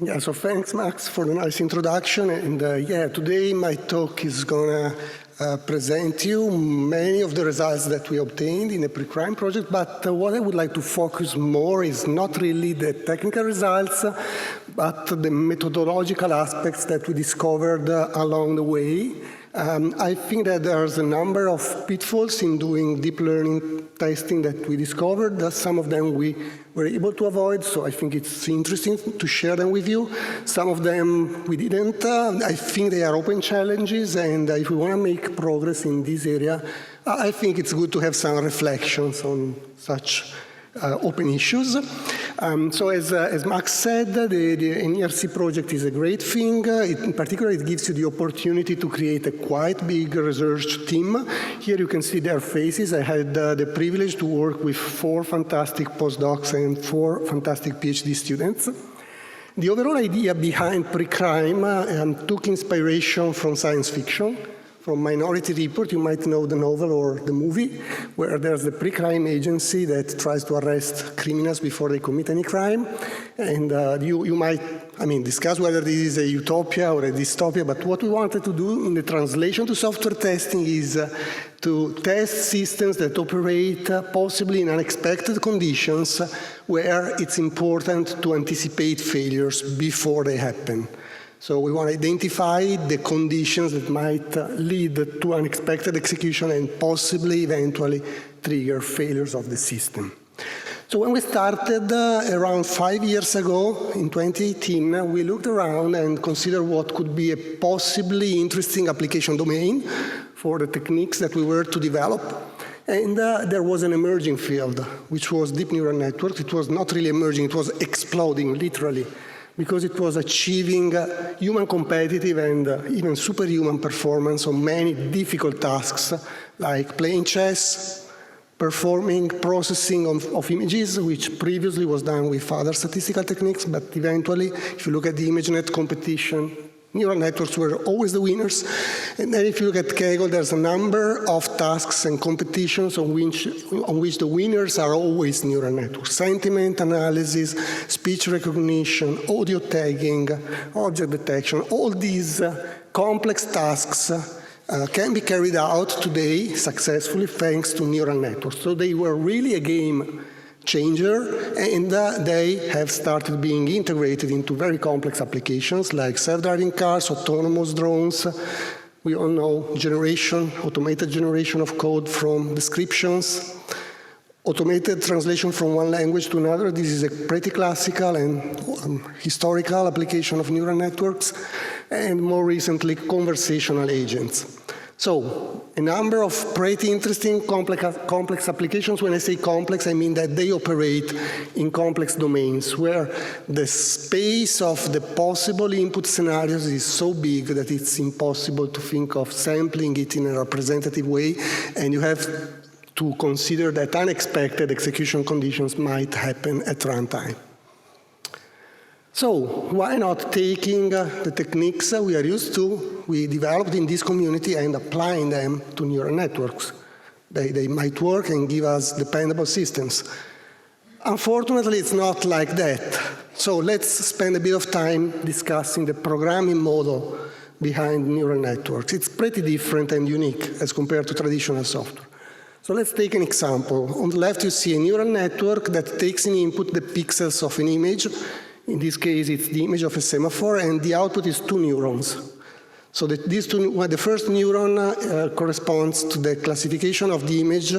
Yeah, so thanks, Max, for the nice introduction. And yeah, today my talk is gonna present you many of the results that we obtained in the pre-crime project, but what I would like to focus more is not really the technical results, but the methodological aspects that we discovered along the way. I think that there's a number of pitfalls in doing deep learning testing that we discovered. Some of them we were able to avoid, so I think it's interesting to share them with you. Some of them we didn't. I think they are open challenges, and if we want to make progress in this area, I think it's good to have some reflections on such open issues. So as Max said, the ICSE project is a great thing. In particular, it gives you the opportunity to create a quite big research team. Here you can see their faces. I had the privilege to work with 4 fantastic postdocs and 4 fantastic PhD students. The overall idea behind pre-crime took inspiration from science fiction. From Minority Report, you might know the novel or the movie, where there's the pre-crime agency that tries to arrest criminals before they commit any crime. And you might, discuss whether this is a utopia or a dystopia, but what we wanted to do in the translation to software testing is to test systems that operate possibly in unexpected conditions where it's important to anticipate failures before they happen. So we want to identify the conditions that might lead to unexpected execution and possibly eventually trigger failures of the system. So when we started around 5 years ago, in 2018, we looked around and considered what could be a possibly interesting application domain for the techniques that we were to develop. And there was an emerging field, which was deep neural networks. It was not really emerging, it was exploding, literally, because it was achieving human competitive and even superhuman performance on many difficult tasks, like playing chess, performing processing of images, which previously was done with other statistical techniques, but eventually, if you look at the ImageNet competition, neural networks were always the winners. And then if you look at Kaggle, there's a number of tasks and competitions on which the winners are always neural networks. Sentiment analysis, speech recognition, audio tagging, object detection, all these complex tasks can be carried out today successfully thanks to neural networks. So they were really a game changer, and they have started being integrated into very complex applications like self-driving cars, autonomous drones. We all know automated generation of code from descriptions, automated translation from one language to another. This is a pretty classical and historical application of neural networks, and more recently, conversational agents. So, a number of pretty interesting complex applications. When I say complex, I mean that they operate in complex domains where the space of the possible input scenarios is so big that it's impossible to think of sampling it in a representative way, and you have to consider that unexpected execution conditions might happen at runtime. So, why not taking the techniques we are used to, we developed in this community, and applying them to neural networks? They might work and give us dependable systems. Unfortunately, it's not like that. So let's spend a bit of time discussing the programming model behind neural networks. It's pretty different and unique as compared to traditional software. So let's take an example. On the left, you see a neural network that takes in input the pixels of an image. In this case, it's the image of a semaphore, and the output is 2 neurons. So the first neuron corresponds to the classification of the image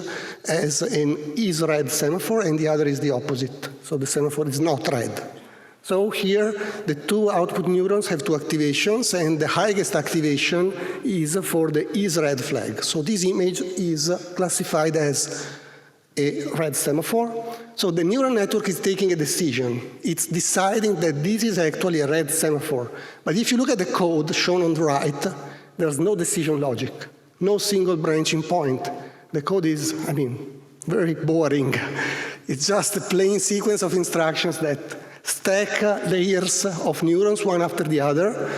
as an is-red semaphore, and the other is the opposite. So the semaphore is not red. So here, the 2 output neurons have 2 activations, and the highest activation is for the is-red flag. So this image is classified as a red semaphore. So the neural network is taking a decision. It's deciding that this is actually a red semaphore. But if you look at the code shown on the right, there's no decision logic, no single branching point. The code is, very boring. It's just a plain sequence of instructions that stack layers of neurons one after the other,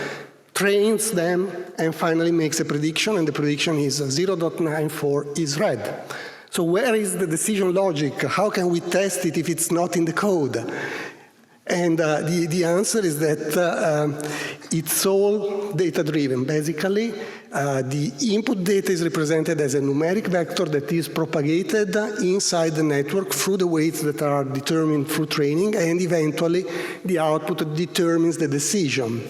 trains them, and finally makes a prediction, and the prediction is 0.94 is red. So where is the decision logic? How can we test it if it's not in the code? And the answer is that it's all data-driven. Basically, the input data is represented as a numeric vector that is propagated inside the network through the weights that are determined through training, and eventually the output determines the decision.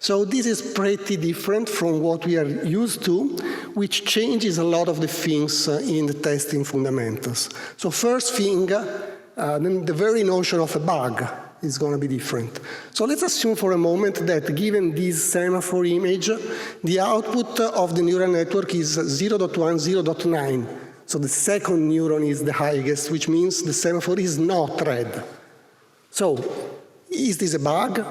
So this is pretty different from what we are used to, which changes a lot of the things in the testing fundamentals. So first thing, the very notion of a bug is going to be different. So let's assume for a moment that given this semaphore image, the output of the neural network is 0.1, 0.9. So the second neuron is the highest, which means the semaphore is not red. So is this a bug?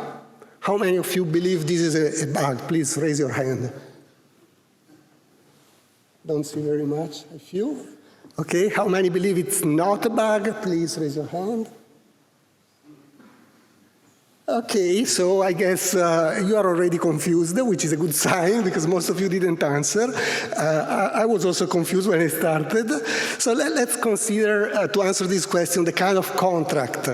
How many of you believe this is a bug? Please raise your hand. Don't see very much. A few. Okay, how many believe it's not a bug? Please raise your hand. Okay, so I guess you are already confused, which is a good sign, because most of you didn't answer. I was also confused when I started. So let's consider, to answer this question, the kind of contract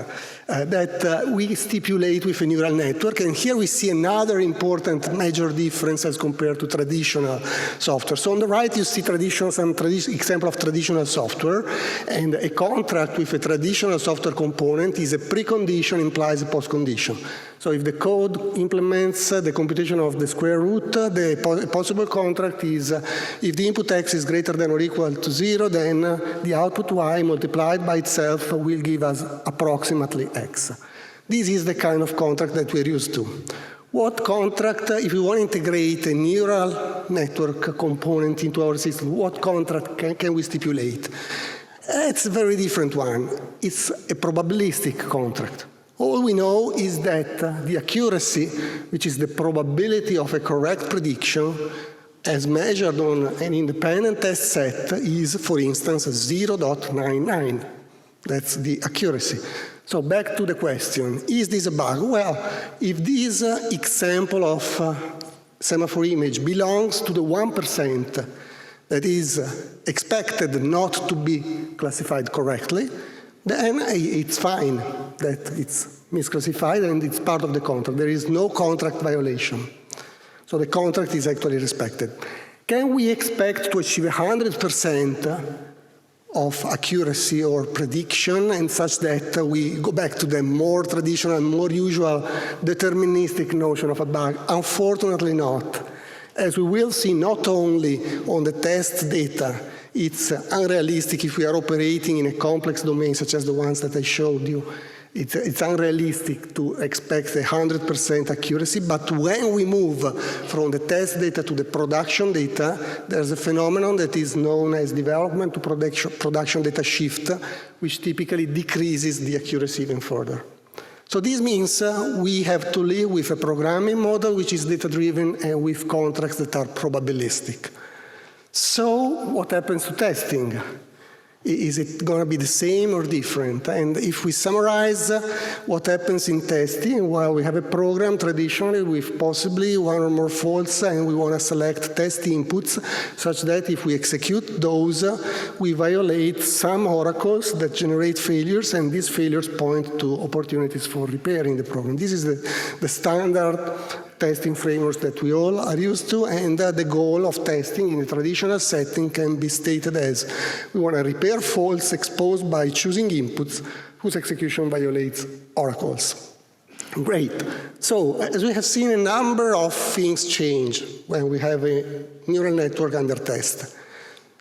that we stipulate with a neural network. And here we see another important major difference as compared to traditional software. So on the right, you see some example of traditional software. And a contract with a traditional software component is a precondition, implies a postcondition. So if the code implements the computation of the square root, the possible contract is if the input x is greater than or equal to 0, then the output y multiplied by itself will give us approximately x. This is the kind of contract that we're used to. What contract, if we want to integrate a neural network component into our system, what contract can we stipulate? It's a very different one. It's a probabilistic contract. All we know is that the accuracy, which is the probability of a correct prediction, as measured on an independent test set, is, for instance, 0.99. That's the accuracy. So back to the question, is this a bug? Well, if this example of semaphore image belongs to the 1% that is expected not to be classified correctly, then it's fine that it's misclassified and it's part of the contract. There is no contract violation. So the contract is actually respected. Can we expect to achieve 100% of accuracy or prediction, and such that we go back to the more traditional, more usual deterministic notion of a bug? Unfortunately not. As we will see, not only on the test data, it's unrealistic if we are operating in a complex domain such as the ones that I showed you. It's unrealistic to expect 100% accuracy, but when we move from the test data to the production data, there's a phenomenon that is known as development to production data shift, which typically decreases the accuracy even further. So this means we have to live with a programming model which is data-driven and with contracts that are probabilistic. So what happens to testing? Is it going to be the same or different? And if we summarize what happens in testing, well, we have a program traditionally with possibly one or more faults, and we want to select test inputs such that if we execute those, we violate some oracles that generate failures, and these failures point to opportunities for repairing the program. This is the standard testing frameworks that we all are used to, and the goal of testing in a traditional setting can be stated as we want to repair faults exposed by choosing inputs whose execution violates oracles. Great. So, as we have seen, a number of things change when we have a neural network under test.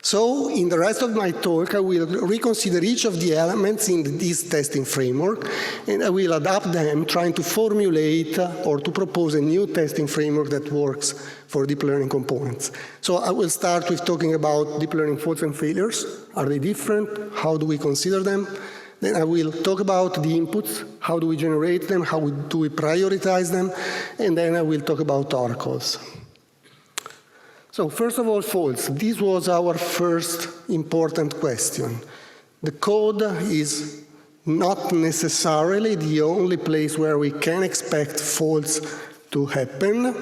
So, in the rest of my talk, I will reconsider each of the elements in this testing framework, and I will adapt them, trying to formulate or to propose a new testing framework that works for deep learning components. So I will start with talking about deep learning faults and failures. Are they different? How do we consider them? Then I will talk about the inputs. How do we generate them? How do we prioritize them? And then I will talk about oracles. So first of all, faults. This was our first important question. The code is not necessarily the only place where we can expect faults to happen.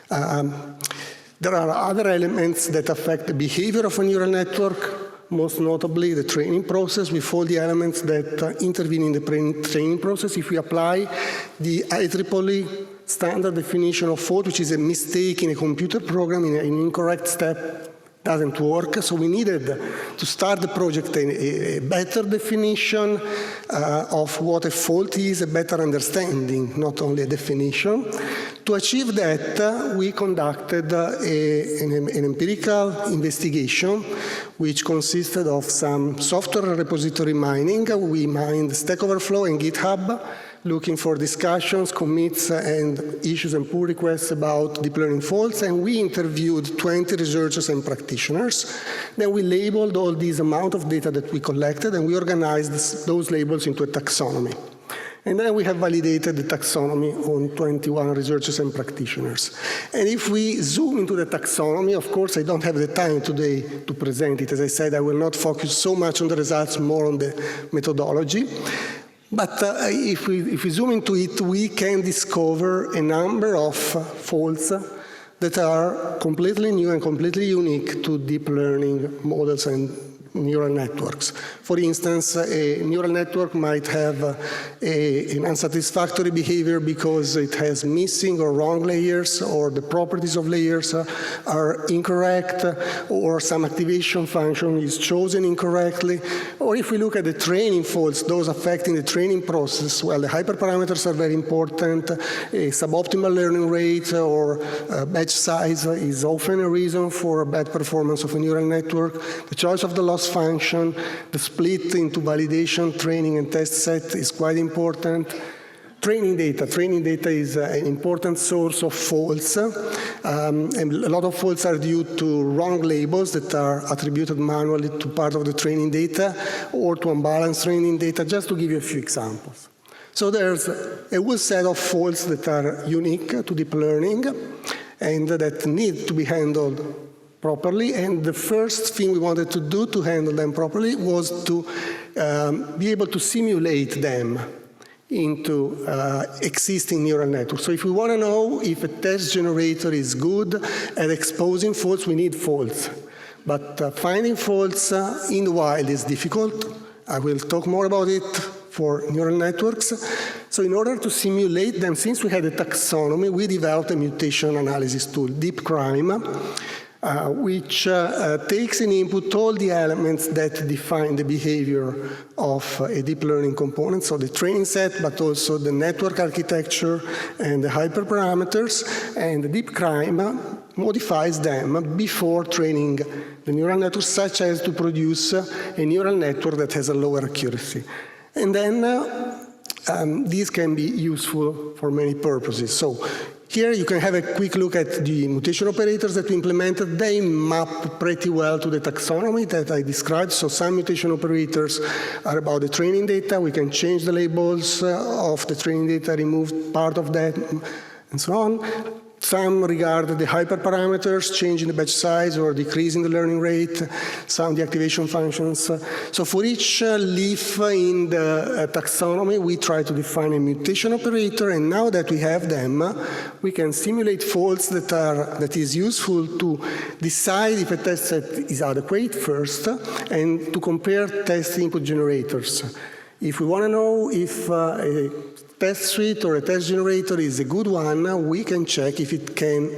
There are other elements that affect the behavior of a neural network. most notably the training process with all the elements that intervene in the training process. If we apply the IEEE standard definition of fault, which is a mistake in a computer program, in an incorrect step, doesn't work. So we needed to start the project a better definition of what a fault is, a better understanding, not only a definition. To achieve that, we conducted an empirical investigation, which consisted of some software repository mining. We mined Stack Overflow and GitHub, looking for discussions, commits, and issues and pull requests about deep learning faults, and we interviewed 20 researchers and practitioners. Then we labeled all this amount of data that we collected, and we organized those labels into a taxonomy. And then we have validated the taxonomy on 21 researchers and practitioners. And if we zoom into the taxonomy, of course, I don't have the time today to present it. As I said, I will not focus so much on the results, more on the methodology. But if we zoom into it, we can discover a number of faults that are completely new and completely unique to deep learning models and neural networks. For instance, a neural network might have an unsatisfactory behavior because it has missing or wrong layers, or the properties of layers are incorrect, or some activation function is chosen incorrectly. Or if we look at the training faults, those affecting the training process, well, the hyperparameters are very important. A suboptimal learning rate or batch size is often a reason for bad performance of a neural network. The choice of the loss function, the split into validation, training, and test set is quite important. Training data is an important source of faults, and a lot of faults are due to wrong labels that are attributed manually to part of the training data or to unbalanced training data, just to give you a few examples. So there's a whole set of faults that are unique to deep learning and that need to be handled properly, and the first thing we wanted to do to handle them properly was to be able to simulate them into existing neural networks. So if we want to know if a test generator is good at exposing faults, we need faults. But finding faults in the wild is difficult. I will talk more about it for neural networks. So in order to simulate them, since we had a taxonomy, we developed a mutation analysis tool, DeepCrime, which takes in input all the elements that define the behavior of a deep learning component, so the training set, but also the network architecture and the hyperparameters, and the DeepCrime modifies them before training the neural network, such as to produce a neural network that has a lower accuracy. And then these can be useful for many purposes. So here you can have a quick look at the mutation operators that we implemented. They map pretty well to the taxonomy that I described. So some mutation operators are about the training data. We can change the labels of the training data, remove part of that, and so on. Some regard the hyperparameters, changing the batch size or decreasing the learning rate, some the activation functions. So for each leaf in the taxonomy, we try to define a mutation operator, and now that we have them, we can simulate faults that is useful to decide if a test set is adequate first, and to compare test input generators. If we want to know if a test suite or a test generator is a good one, we can check if it can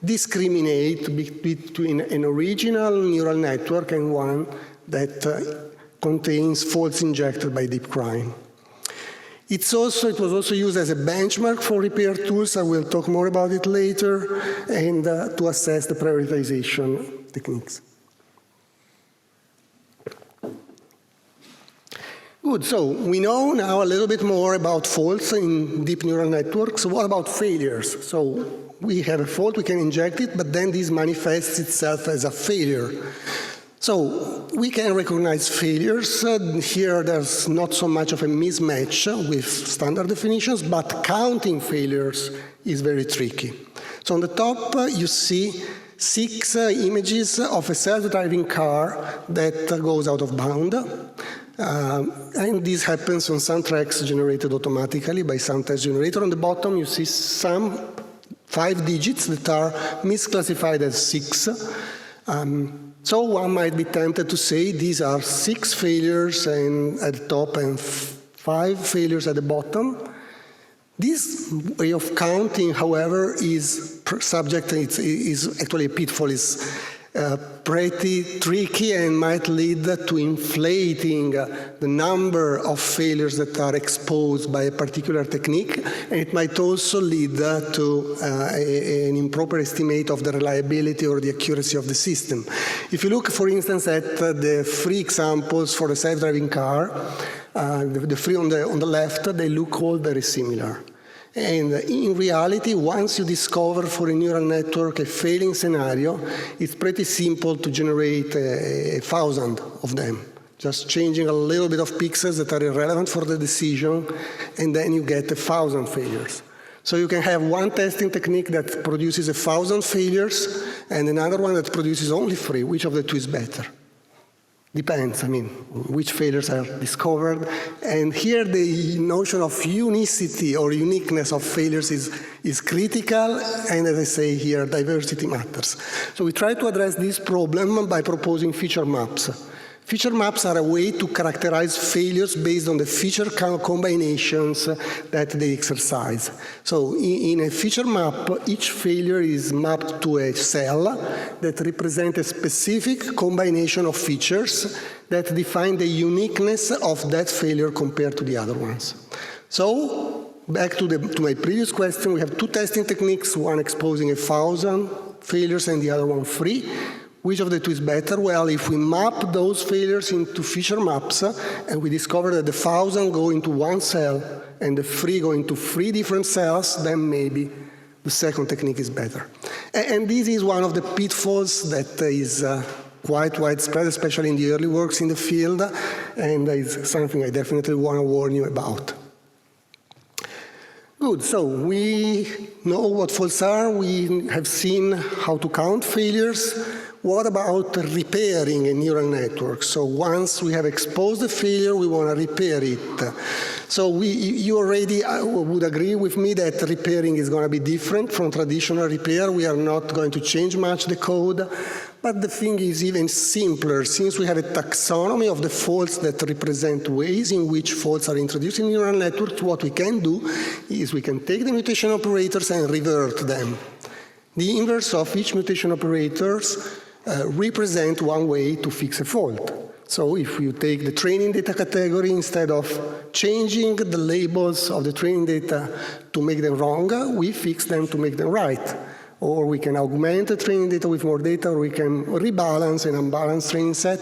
discriminate between an original neural network and one that contains faults injected by DeepCrime. It was also used as a benchmark for repair tools. I will talk more about it later, and to assess the prioritization techniques. Good, so we know now a little bit more about faults in deep neural networks. What about failures? So we have a fault, we can inject it, but then this manifests itself as a failure. So we can recognize failures. Here there's not so much of a mismatch with standard definitions, but counting failures is very tricky. So on the top you see 6 images of a self-driving car that goes out of bound. And this happens on some tracks generated automatically by some test generator. On the bottom, you see some 5 digits that are misclassified as 6. So one might be tempted to say these are 6 failures at the top and 5 failures at the bottom. This way of counting, however, is actually a pitfall, is pretty tricky and might lead to inflating the number of failures that are exposed by a particular technique, and it might also lead to an improper estimate of the reliability or the accuracy of the system. If you look, for instance, at the 3 examples for a self-driving car, the 3 on the left, they look all very similar. And in reality, once you discover for a neural network a failing scenario, it's pretty simple to generate 1,000 of them. Just changing a little bit of pixels that are irrelevant for the decision, and then you get 1,000 failures. So you can have one testing technique that produces 1,000 failures, and another one that produces only 3. Which of the 2 is better? Depends, which failures are discovered. And here the notion of unicity or uniqueness of failures is critical, and as I say here, diversity matters. So we try to address this problem by proposing feature maps. Feature maps are a way to characterize failures based on the feature combinations that they exercise. So in a feature map, each failure is mapped to a cell that represents a specific combination of features that define the uniqueness of that failure compared to the other ones. So back to my previous question, we have 2 testing techniques, one exposing 1,000 failures and the other one 3. Which of the 2 is better? Well, if we map those failures into feature maps, and we discover that the 1,000 go into one cell and the 3 go into 3 different cells, then maybe the second technique is better. And this is one of the pitfalls that is quite widespread, especially in the early works in the field, and is something I definitely want to warn you about. Good, so we know what faults are, we have seen how to count failures. What about repairing a neural network? So once we have exposed the failure, we want to repair it. So you already would agree with me that repairing is going to be different from traditional repair. We are not going to change much the code. But the thing is even simpler. Since we have a taxonomy of the faults that represent ways in which faults are introduced in neural networks, what we can do is we can take the mutation operators and revert them. The inverse of each mutation operators represent one way to fix a fault. So if you take the training data category, instead of changing the labels of the training data to make them wrong, we fix them to make them right. Or we can augment the training data with more data, or we can rebalance an unbalanced training set.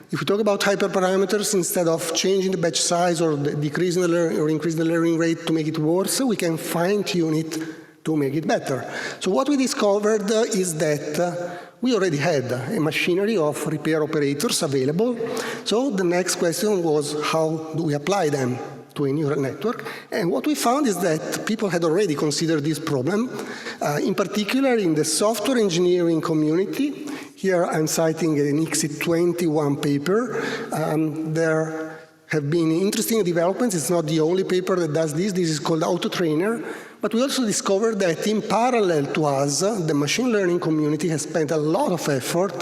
If we talk about hyperparameters, instead of changing the batch size or decreasing or increasing the learning rate to make it worse, we can fine-tune it to make it better. So what we discovered is that we already had a machinery of repair operators available. So the next question was, how do we apply them to a neural network? And what we found is that people had already considered this problem, in particular in the software engineering community. Here I'm citing an ICSE 21 paper. There have been interesting developments. It's not the only paper that does this. This is called AutoTrainer. But we also discovered that in parallel to us, the machine learning community has spent a lot of effort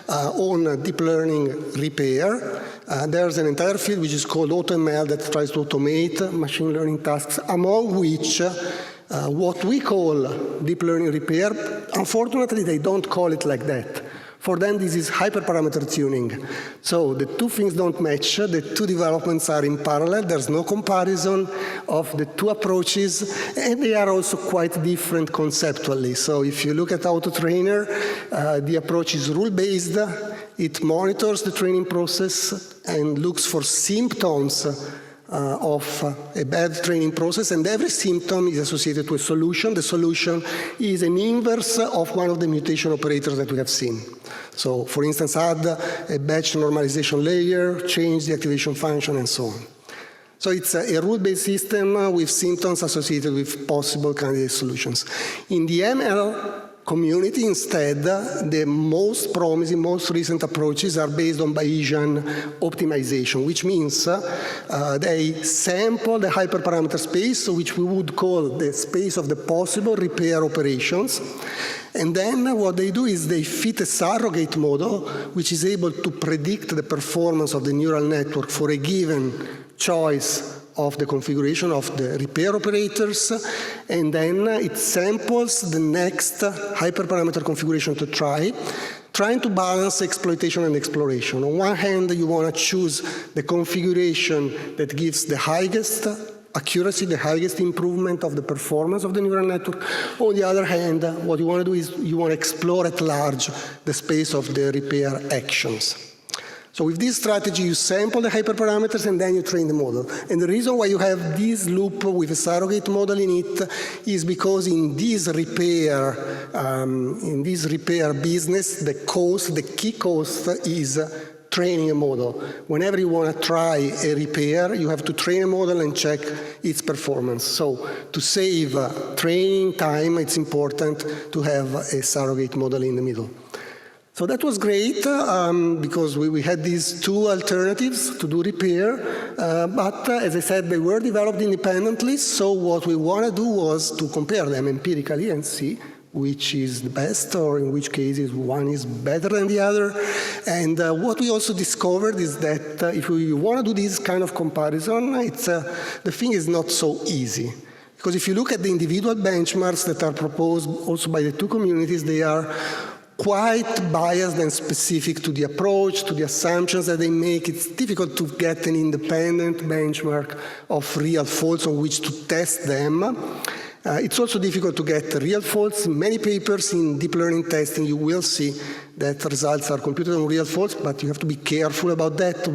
on deep learning repair. There's an entire field which is called AutoML that tries to automate machine learning tasks, among which what we call deep learning repair, unfortunately, they don't call it like that. For them, this is hyperparameter tuning. So the 2 things don't match. The 2 developments are in parallel. There's no comparison of the 2 approaches, and they are also quite different conceptually. So if you look at AutoTrainer, the approach is rule-based. It monitors the training process and looks for symptoms of a bad training process, and every symptom is associated to a solution. The solution is an inverse of one of the mutation operators that we have seen. So, for instance, add a batch normalization layer, change the activation function, and so on. So it's a rule-based system with symptoms associated with possible candidate solutions. In the ML community. Instead, the most promising, most recent approaches are based on Bayesian optimization, which means they sample the hyperparameter space, which we would call the space of the possible repair operations. And then what they do is they fit a surrogate model, which is able to predict the performance of the neural network for a given choice of the configuration of the repair operators, and then it samples the next hyperparameter configuration to trying to balance exploitation and exploration. On one hand, you want to choose the configuration that gives the highest accuracy, the highest improvement of the performance of the neural network. On the other hand, what you want to do is you want to explore at large the space of the repair actions. So with this strategy, you sample the hyperparameters and then you train the model. And the reason why you have this loop with a surrogate model in it is because in this repair business, the key cost is training a model. Whenever you want to try a repair, you have to train a model and check its performance. So to save training time, it's important to have a surrogate model in the middle. So that was great because we had these two alternatives to do repair, but as I said, they were developed independently, so what we want to do was to compare them empirically and see which is the best, or in which cases one is better than the other. And what we also discovered is that if you want to do this kind of comparison, the thing is not so easy. Because if you look at the individual benchmarks that are proposed also by the two communities, they are quite biased and specific to the approach, to the assumptions that they make. It's difficult to get an independent benchmark of real faults on which to test them. It's also difficult to get real faults. In many papers in deep learning testing, you will see that results are computed on real faults, but you have to be careful about that.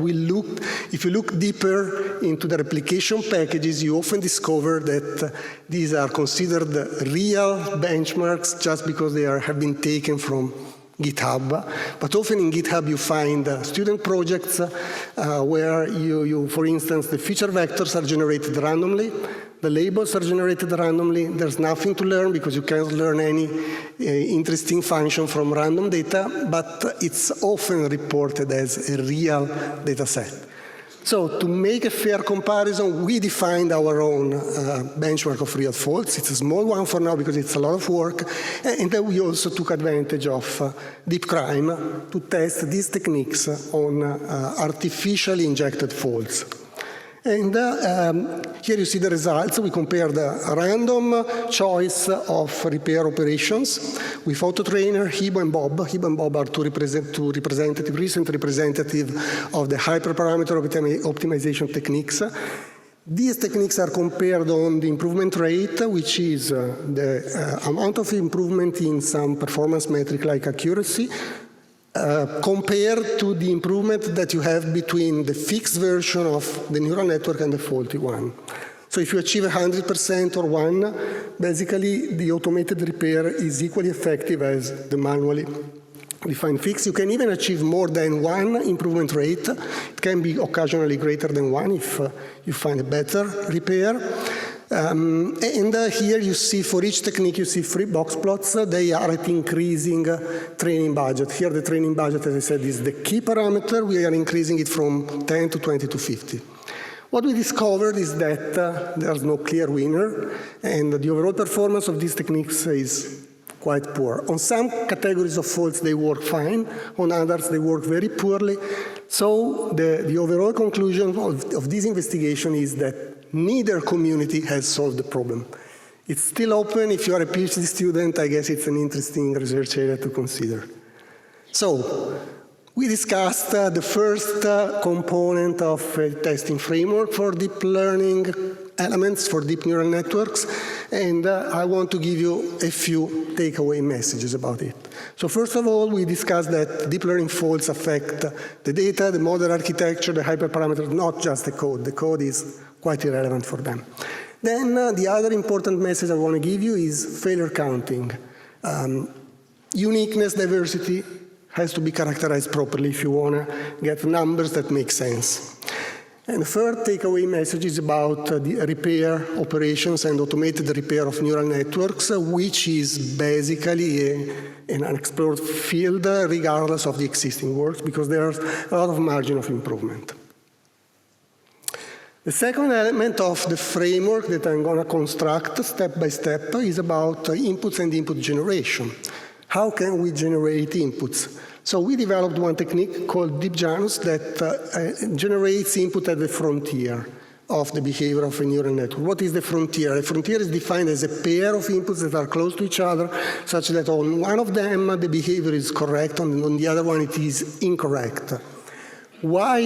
If you look deeper into the replication packages, you often discover that these are considered real benchmarks just because they have been taken from GitHub. But often in GitHub you find student projects where for instance, the feature vectors are generated randomly. The labels are generated randomly. There's nothing to learn because you can't learn any interesting function from random data, but it's often reported as a real data set. So to make a fair comparison, we defined our own benchmark of real faults. It's a small one for now because it's a lot of work. And then we also took advantage of deep crime to test these techniques on artificially injected faults. And here you see the results. We compared a random choice of repair operations with AutoTrainer, Hibo, and Bob. Hibo and Bob are two recent representative of the hyperparameter optimization techniques. These techniques are compared on the improvement rate, which is the amount of improvement in some performance metric like accuracy, compared to the improvement that you have between the fixed version of the neural network and the faulty one. So if you achieve 100% or 1, basically the automated repair is equally effective as the manually defined fix. You can even achieve more than 1 improvement rate. It can be occasionally greater than 1 if you find a better repair. And here you see, for each technique, you see 3 box plots. They are at increasing training budget. Here the training budget, as I said, is the key parameter. We are increasing it from 10 to 20 to 50. What we discovered is that there's no clear winner, and the overall performance of these techniques is quite poor. On some categories of faults, they work fine. On others, they work very poorly. So the overall conclusion of this investigation is that neither community has solved the problem. It's still open. If you are a PhD student, I guess it's an interesting research area to consider. So we discussed the first component of a testing framework for deep learning elements for deep neural networks, and I want to give you a few takeaway messages about it. So first of all, we discussed that deep learning faults affect the data, the model architecture, the hyperparameters, not just the code. The code is quite irrelevant for them. Then the other important message I want to give you is failure counting. Uniqueness, diversity has to be characterized properly if you want to get numbers that make sense. And the third takeaway message is about the repair operations and automated repair of neural networks, which is basically an unexplored field regardless of the existing work, because there's a lot of margin of improvement. The second element of the framework that I'm going to construct step by step is about inputs and input generation. How can we generate inputs? So we developed one technique called Deep Janus that generates input at the frontier of the behavior of a neural network. What is the frontier? The frontier is defined as a pair of inputs that are close to each other, such that on one of them the behavior is correct, and on the other one it is incorrect. Why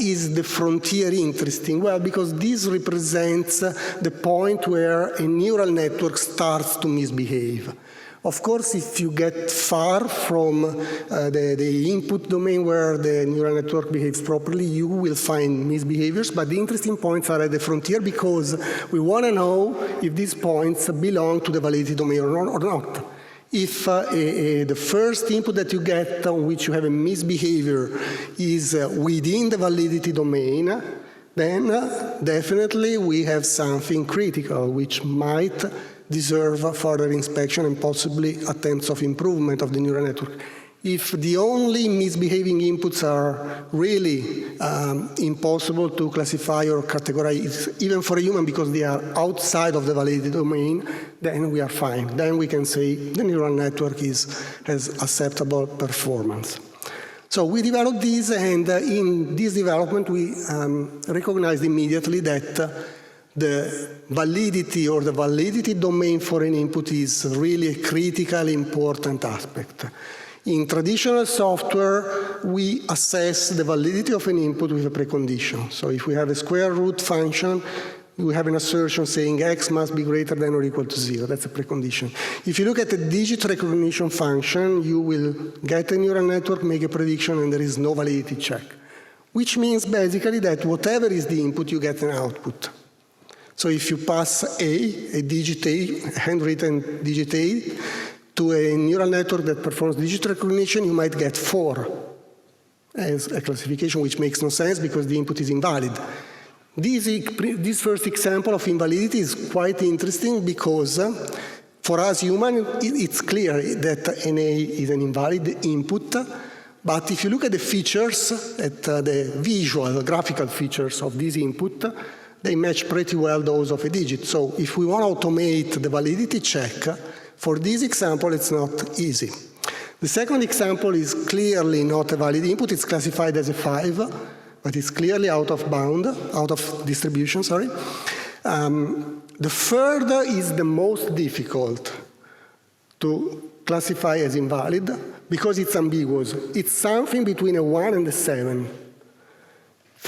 is the frontier interesting? Well, because this represents the point where a neural network starts to misbehave. Of course, if you get far from the input domain where the neural network behaves properly, you will find misbehaviors. But the interesting points are at the frontier because we want to know if these points belong to the validity domain or not. If the first input that you get on which you have a misbehavior is within the validity domain, then definitely we have something critical which might deserve further inspection and possibly attempts of improvement of the neural network. If the only misbehaving inputs are really impossible to classify or categorize, even for a human, because they are outside of the validity domain, then we are fine. Then we can say the neural network has acceptable performance. So we developed this, and in this development we recognized immediately that the validity or the validity domain for an input is really a critically important aspect. In traditional software, we assess the validity of an input with a precondition. So if we have a square root function, we have an assertion saying x must be greater than or equal to 0. That's a precondition. If you look at the digit recognition function, you will get a neural network, make a prediction, and there is no validity check, which means basically that whatever is the input, you get an output. So if you pass a digit A, handwritten digit A, to a neural network that performs digit recognition, you might get 4 as a classification, which makes no sense because the input is invalid. This first example of invalidity is quite interesting because for us humans, it's clear that an A is an invalid input, but if you look at the features, at the visual, graphical features of this input, they match pretty well those of a digit. So if we want to automate the validity check, for this example, it's not easy. The second example is clearly not a valid input. It's classified as a 5, but it's clearly out of bound, out of distribution, sorry. The third is the most difficult to classify as invalid because it's ambiguous. It's something between a 1 and a 7.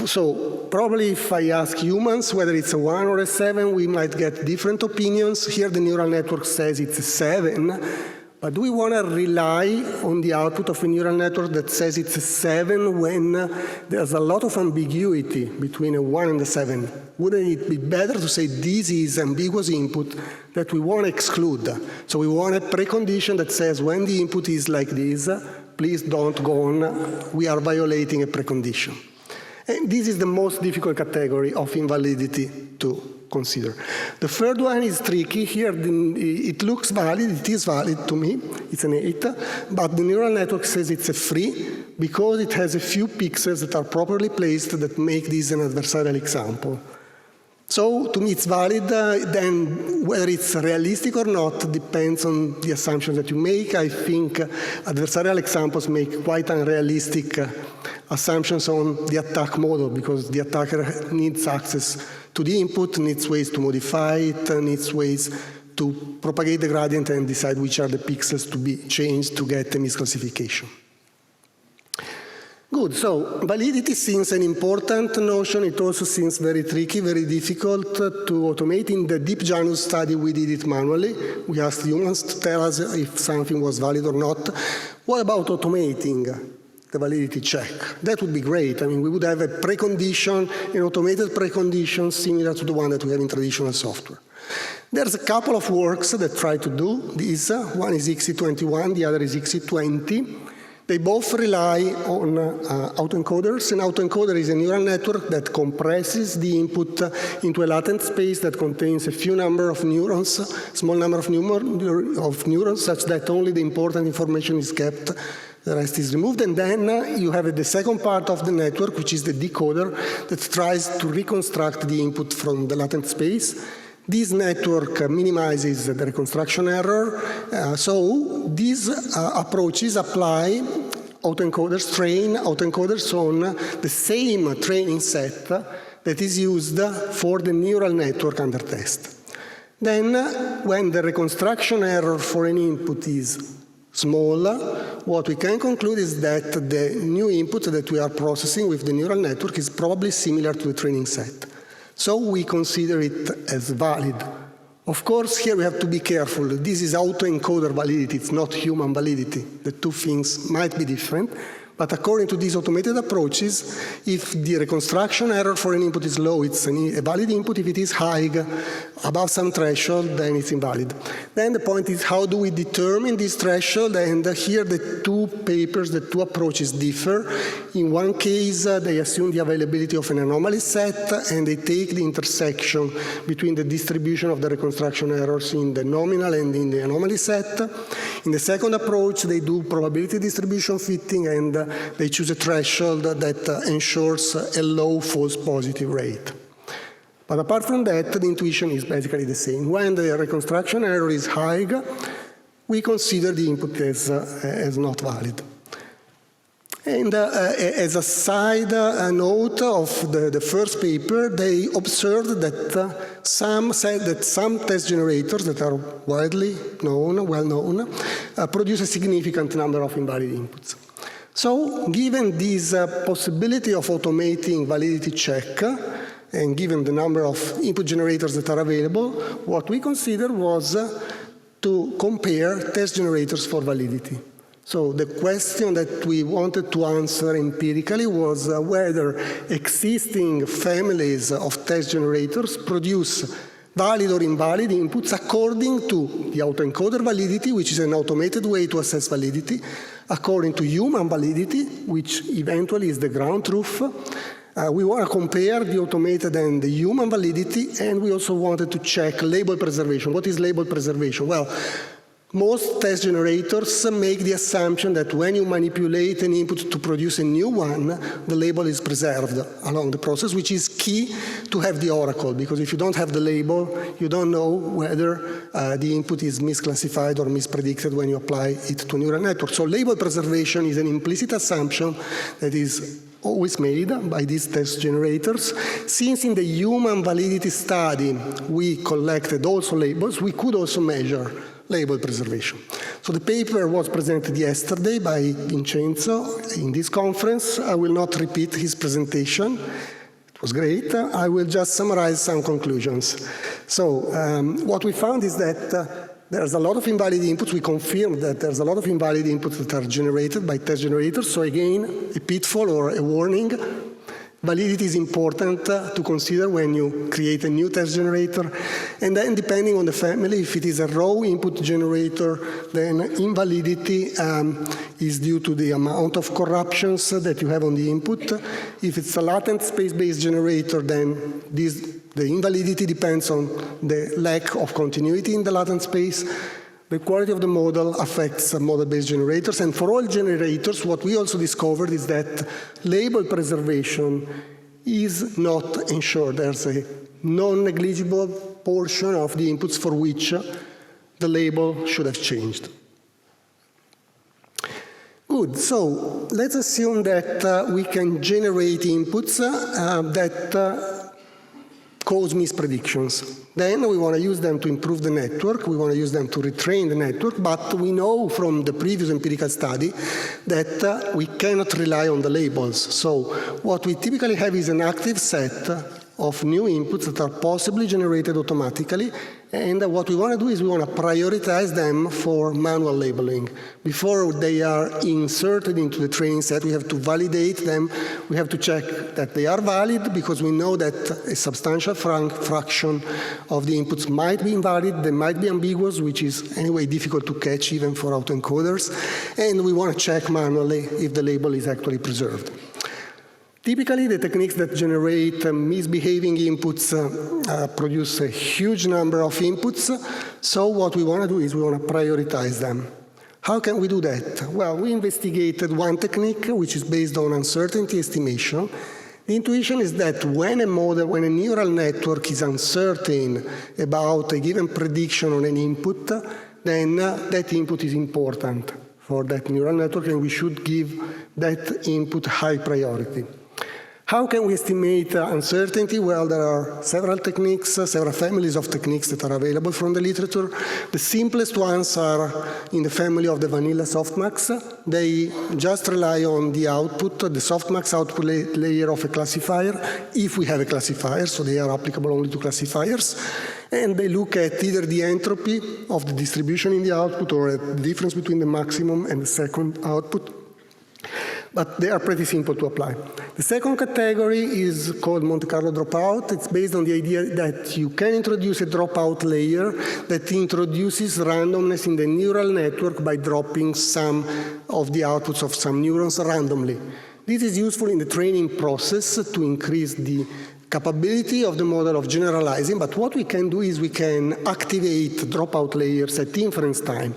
So probably if I ask humans whether it's a 1 or a 7, we might get different opinions. Here the neural network says it's a 7, but do we want to rely on the output of a neural network that says it's a 7 when there's a lot of ambiguity between a 1 and a 7? Wouldn't it be better to say this is ambiguous input that we want to exclude? So we want a precondition that says when the input is like this, please don't go on, we are violating a precondition. And this is the most difficult category of invalidity to consider. The third one is tricky. Here it looks valid, it is valid to me, it's an 8, but the neural network says it's a 3 because it has a few pixels that are properly placed that make this an adversarial example. So to me it's valid, then whether it's realistic or not depends on the assumptions that you make. I think adversarial examples make quite unrealistic assumptions on the attack model because the attacker needs access to the input, needs ways to modify it, needs ways to propagate the gradient and decide which are the pixels to be changed to get a misclassification. Good, so validity seems an important notion. It also seems very tricky, very difficult to automate. In the Deep Janus study, we did it manually. We asked humans to tell us if something was valid or not. What about automating the validity check? That would be great. I mean, we would have a precondition, an automated precondition similar to the one that we have in traditional software. There's a couple of works that try to do this. One is ICSE 21, the other is ICSE 20. They both rely on autoencoders. An autoencoder is a neural network that compresses the input into a latent space that contains a few number of neurons, small number of neurons, such that only the important information is kept, the rest is removed. And then you have the second part of the network, which is the decoder, that tries to reconstruct the input from the latent space. This network minimizes the reconstruction error. So these approaches apply autoencoders, train autoencoders on the same training set that is used for the neural network under test. Then, when the reconstruction error for an input is small, what we can conclude is that the new input that we are processing with the neural network is probably similar to the training set. So we consider it as valid. Of course, here we have to be careful. This is autoencoder validity, it's not human validity. The two things might be different. But according to these automated approaches, if the reconstruction error for an input is low, it's a valid input. If it is high, above some threshold, then it's invalid. Then the point is, how do we determine this threshold? And here the two papers, the two approaches differ. In one case, they assume the availability of an anomaly set, and they take the intersection between the distribution of the reconstruction errors in the nominal and in the anomaly set. In the second approach, they do probability distribution fitting, and they choose a threshold that ensures a low false positive rate. But apart from that, the intuition is basically the same. When the reconstruction error is high, we consider the input as not valid. And as a side note of the first paper, they observed that some test generators that are widely known, well known, produce a significant number of invalid inputs. So given this possibility of automating validity check, and given the number of input generators that are available, what we considered was to compare test generators for validity. So the question that we wanted to answer empirically was whether existing families of test generators produce valid or invalid inputs according to the autoencoder validity, which is an automated way to assess validity, according to human validity, which eventually is the ground truth. We want to compare the automated and the human validity, and we also wanted to check label preservation. What is label preservation? Well, most test generators make the assumption that when you manipulate an input to produce a new one, the label is preserved along the process, which is key to have the oracle, because if you don't have the label, you don't know whether the input is misclassified or mispredicted when you apply it to a neural network. So label preservation is an implicit assumption that is always made by these test generators. Since in the human validity study we collected also labels, we could also measure label preservation. So the paper was presented yesterday by Vincenzo in this conference. I will not repeat his presentation. It was great. I will just summarize some conclusions. So what we found is that there's a lot of invalid inputs. We confirmed that there's a lot of invalid inputs that are generated by test generators. So again, a pitfall or a warning. Validity is important to consider when you create a new test generator. And then depending on the family, if it is a raw input generator, then invalidity is due to the amount of corruptions that you have on the input. If it's a latent space-based generator, then the invalidity depends on the lack of continuity in the latent space. The quality of the model affects model-based generators. And for all generators, what we also discovered is that label preservation is not ensured. There's a non-negligible portion of the inputs for which the label should have changed. Good, so let's assume that we can generate inputs that cause mispredictions. Then we want to use them to improve the network. We want to use them to retrain the network. But we know from the previous empirical study that we cannot rely on the labels. So what we typically have is an active set of new inputs that are possibly generated automatically, and what we want to do is we want to prioritize them for manual labeling. Before they are inserted into the training set, we have to validate them. We have to check that they are valid, because we know that a substantial fraction of the inputs might be invalid, they might be ambiguous, which is anyway difficult to catch even for autoencoders, and we want to check manually if the label is actually preserved. Typically, the techniques that generate misbehaving inputs produce a huge number of inputs, so what we want to do is we want to prioritize them. How can we do that? Well, we investigated one technique, which is based on uncertainty estimation. The intuition is that when a neural network is uncertain about a given prediction on an input, then that input is important for that neural network, and we should give that input high priority. How can we estimate uncertainty? Well, there are several techniques, several families of techniques that are available from the literature. The simplest ones are in the family of the vanilla softmax. They just rely on the output, the softmax output layer of a classifier, if we have a classifier, so they are applicable only to classifiers. And they look at either the entropy of the distribution in the output or the difference between the maximum and the second output. But they are pretty simple to apply. The second category is called Monte Carlo dropout. It's based on the idea that you can introduce a dropout layer that introduces randomness in the neural network by dropping some of the outputs of some neurons randomly. This is useful in the training process to increase the capability of the model of generalizing, but what we can do is we can activate dropout layers at inference time,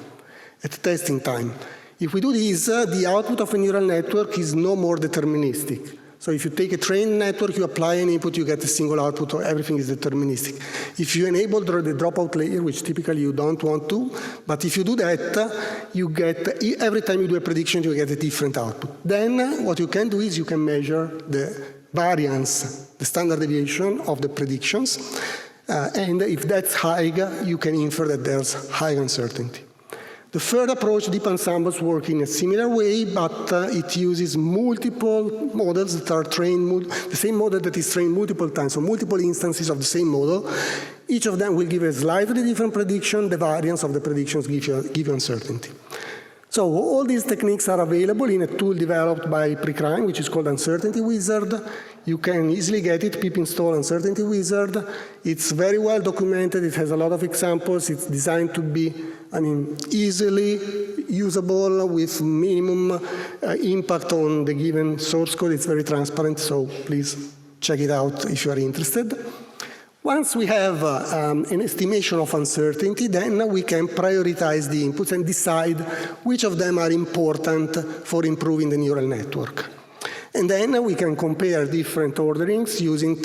at testing time. If we do this, the output of a neural network is no more deterministic. So if you take a trained network, you apply an input, you get a single output, or everything is deterministic. If you enable the dropout layer, which typically you don't want to, but if you do that, you get, every time you do a prediction, you get a different output. Then what you can do is you can measure the variance, the standard deviation of the predictions, and if that's high, you can infer that there's high uncertainty. The third approach, deep ensembles, work in a similar way, but it uses multiple models that are trained, the same model that is trained multiple times, so multiple instances of the same model. Each of them will give a slightly different prediction. The variance of the predictions give you uncertainty. So all these techniques are available in a tool developed by Precrime, which is called Uncertainty Wizard. You can easily get it, pip install Uncertainty Wizard. It's very well documented. It has a lot of examples. It's designed to be, easily usable with minimum impact on the given source code. It's very transparent, so please check it out if you are interested. Once we have an estimation of uncertainty, then we can prioritize the inputs and decide which of them are important for improving the neural network. And then we can compare different orderings using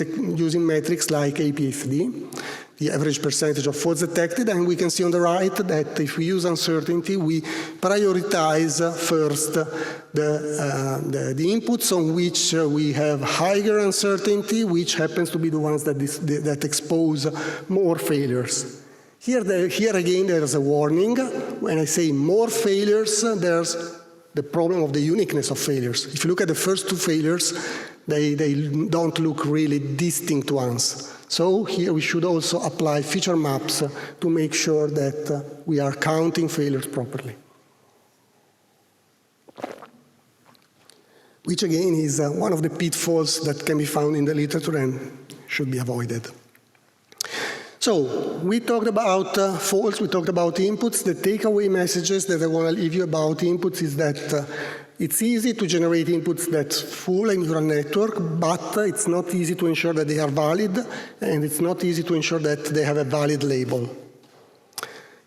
metrics like APFD, the average percentage of faults detected, and we can see on the right that if we use uncertainty, we prioritize first the inputs on which we have higher uncertainty, which happens to be the ones that expose more failures. Here again, there's a warning. When I say more failures, there's the problem of the uniqueness of failures. If you look at the first two failures, they don't look really distinct ones. So here we should also apply feature maps to make sure that we are counting failures properly. Which again is one of the pitfalls that can be found in the literature and should be avoided. So we talked about faults, we talked about inputs. The takeaway messages that I want to leave you about inputs is that it's easy to generate inputs that fool a neural network, but it's not easy to ensure that they are valid, and it's not easy to ensure that they have a valid label.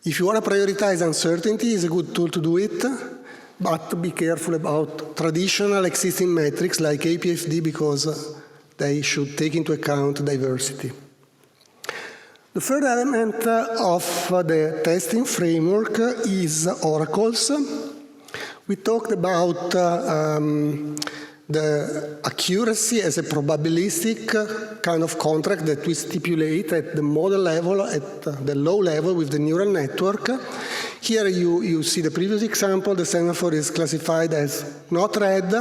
If you want to prioritize uncertainty, it's a good tool to do it, but be careful about traditional existing metrics like APFD because they should take into account diversity. The third element of the testing framework is oracles. We talked about the accuracy as a probabilistic kind of contract that we stipulate at the model level, at the low level with the neural network. Here you see the previous example. The semaphore is classified as not red.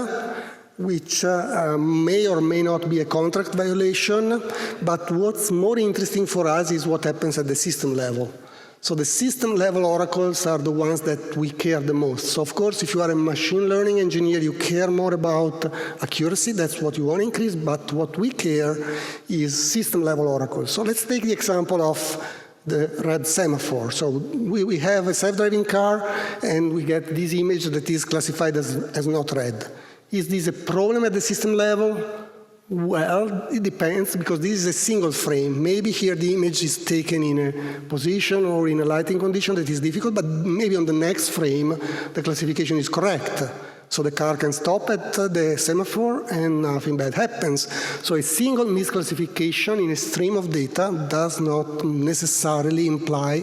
which may or may not be a contract violation, but what's more interesting for us is what happens at the system level. So the system level oracles are the ones that we care the most. So of course, if you are a machine learning engineer, you care more about accuracy, that's what you want to increase, but what we care is system level oracles. So let's take the example of the red semaphore. So we have a self-driving car, and we get this image that is classified as not red. Is this a problem at the system level? Well, it depends, because this is a single frame. Maybe here the image is taken in a position or in a lighting condition that is difficult, but maybe on the next frame the classification is correct. So the car can stop at the semaphore and nothing bad happens. So a single misclassification in a stream of data does not necessarily imply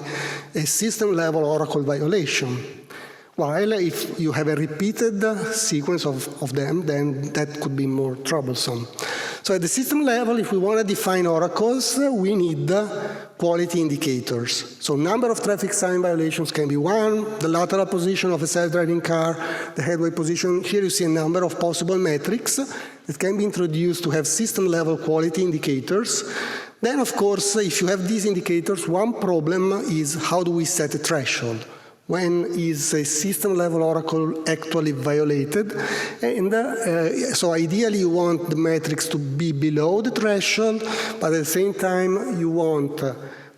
a system-level oracle violation. While if you have a repeated sequence of them, then that could be more troublesome. So at the system level, if we want to define oracles, we need quality indicators. So number of traffic sign violations can be one, the lateral position of a self-driving car, the headway position. Here you see a number of possible metrics that can be introduced to have system-level quality indicators. Then, of course, if you have these indicators, one problem is how do we set a threshold? When is a system-level oracle actually violated? And so ideally you want the metrics to be below the threshold, but at the same time you want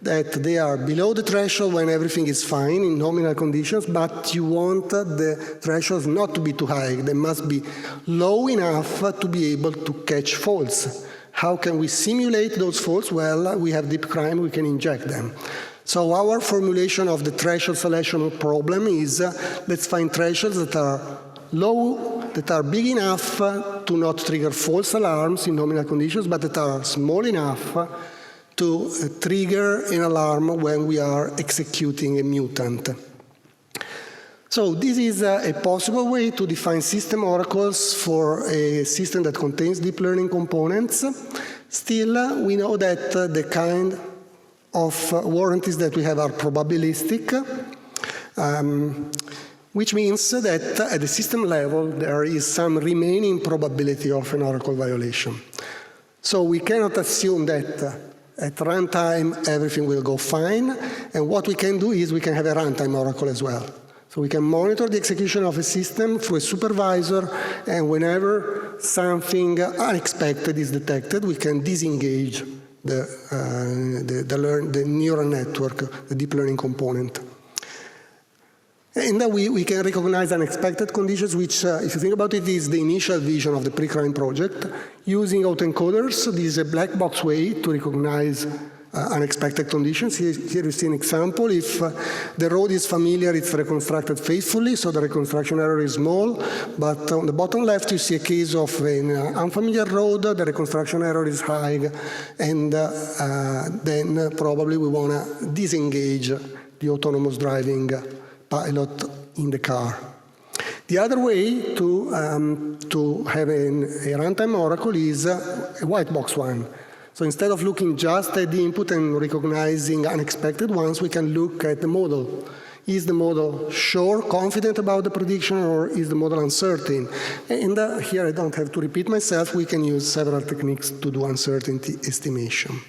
that they are below the threshold when everything is fine in nominal conditions, but you want the thresholds not to be too high. They must be low enough to be able to catch faults. How can we simulate those faults? Well, we have deep crime, we can inject them. So our formulation of the threshold selection problem is let's find thresholds that are low, that are big enough to not trigger false alarms in nominal conditions, but that are small enough to trigger an alarm when we are executing a mutant. So this is a possible way to define system oracles for a system that contains deep learning components. Still, we know that the kind of warranties that we have are probabilistic, which means that at the system level there is some remaining probability of an oracle violation. So we cannot assume that at runtime everything will go fine, and what we can do is we can have a runtime oracle as well. So we can monitor the execution of a system through a supervisor, and whenever something unexpected is detected, we can disengage the neural network, the deep learning component. And then we can recognize unexpected conditions, which, if you think about it, is the initial vision of the pre-crime project. Using autoencoders, this is a black box way to recognize unexpected conditions. Here you see an example. If the road is familiar, it's reconstructed faithfully, so the reconstruction error is small. But on the bottom left, you see a case of an unfamiliar road. The reconstruction error is high, and then probably we want to disengage the autonomous driving pilot in the car. The other way to have a runtime oracle is a white box one. So instead of looking just at the input and recognizing unexpected ones, we can look at the model. Is the model sure, confident about the prediction, or is the model uncertain? And here I don't have to repeat myself. We can use several techniques to do uncertainty estimation.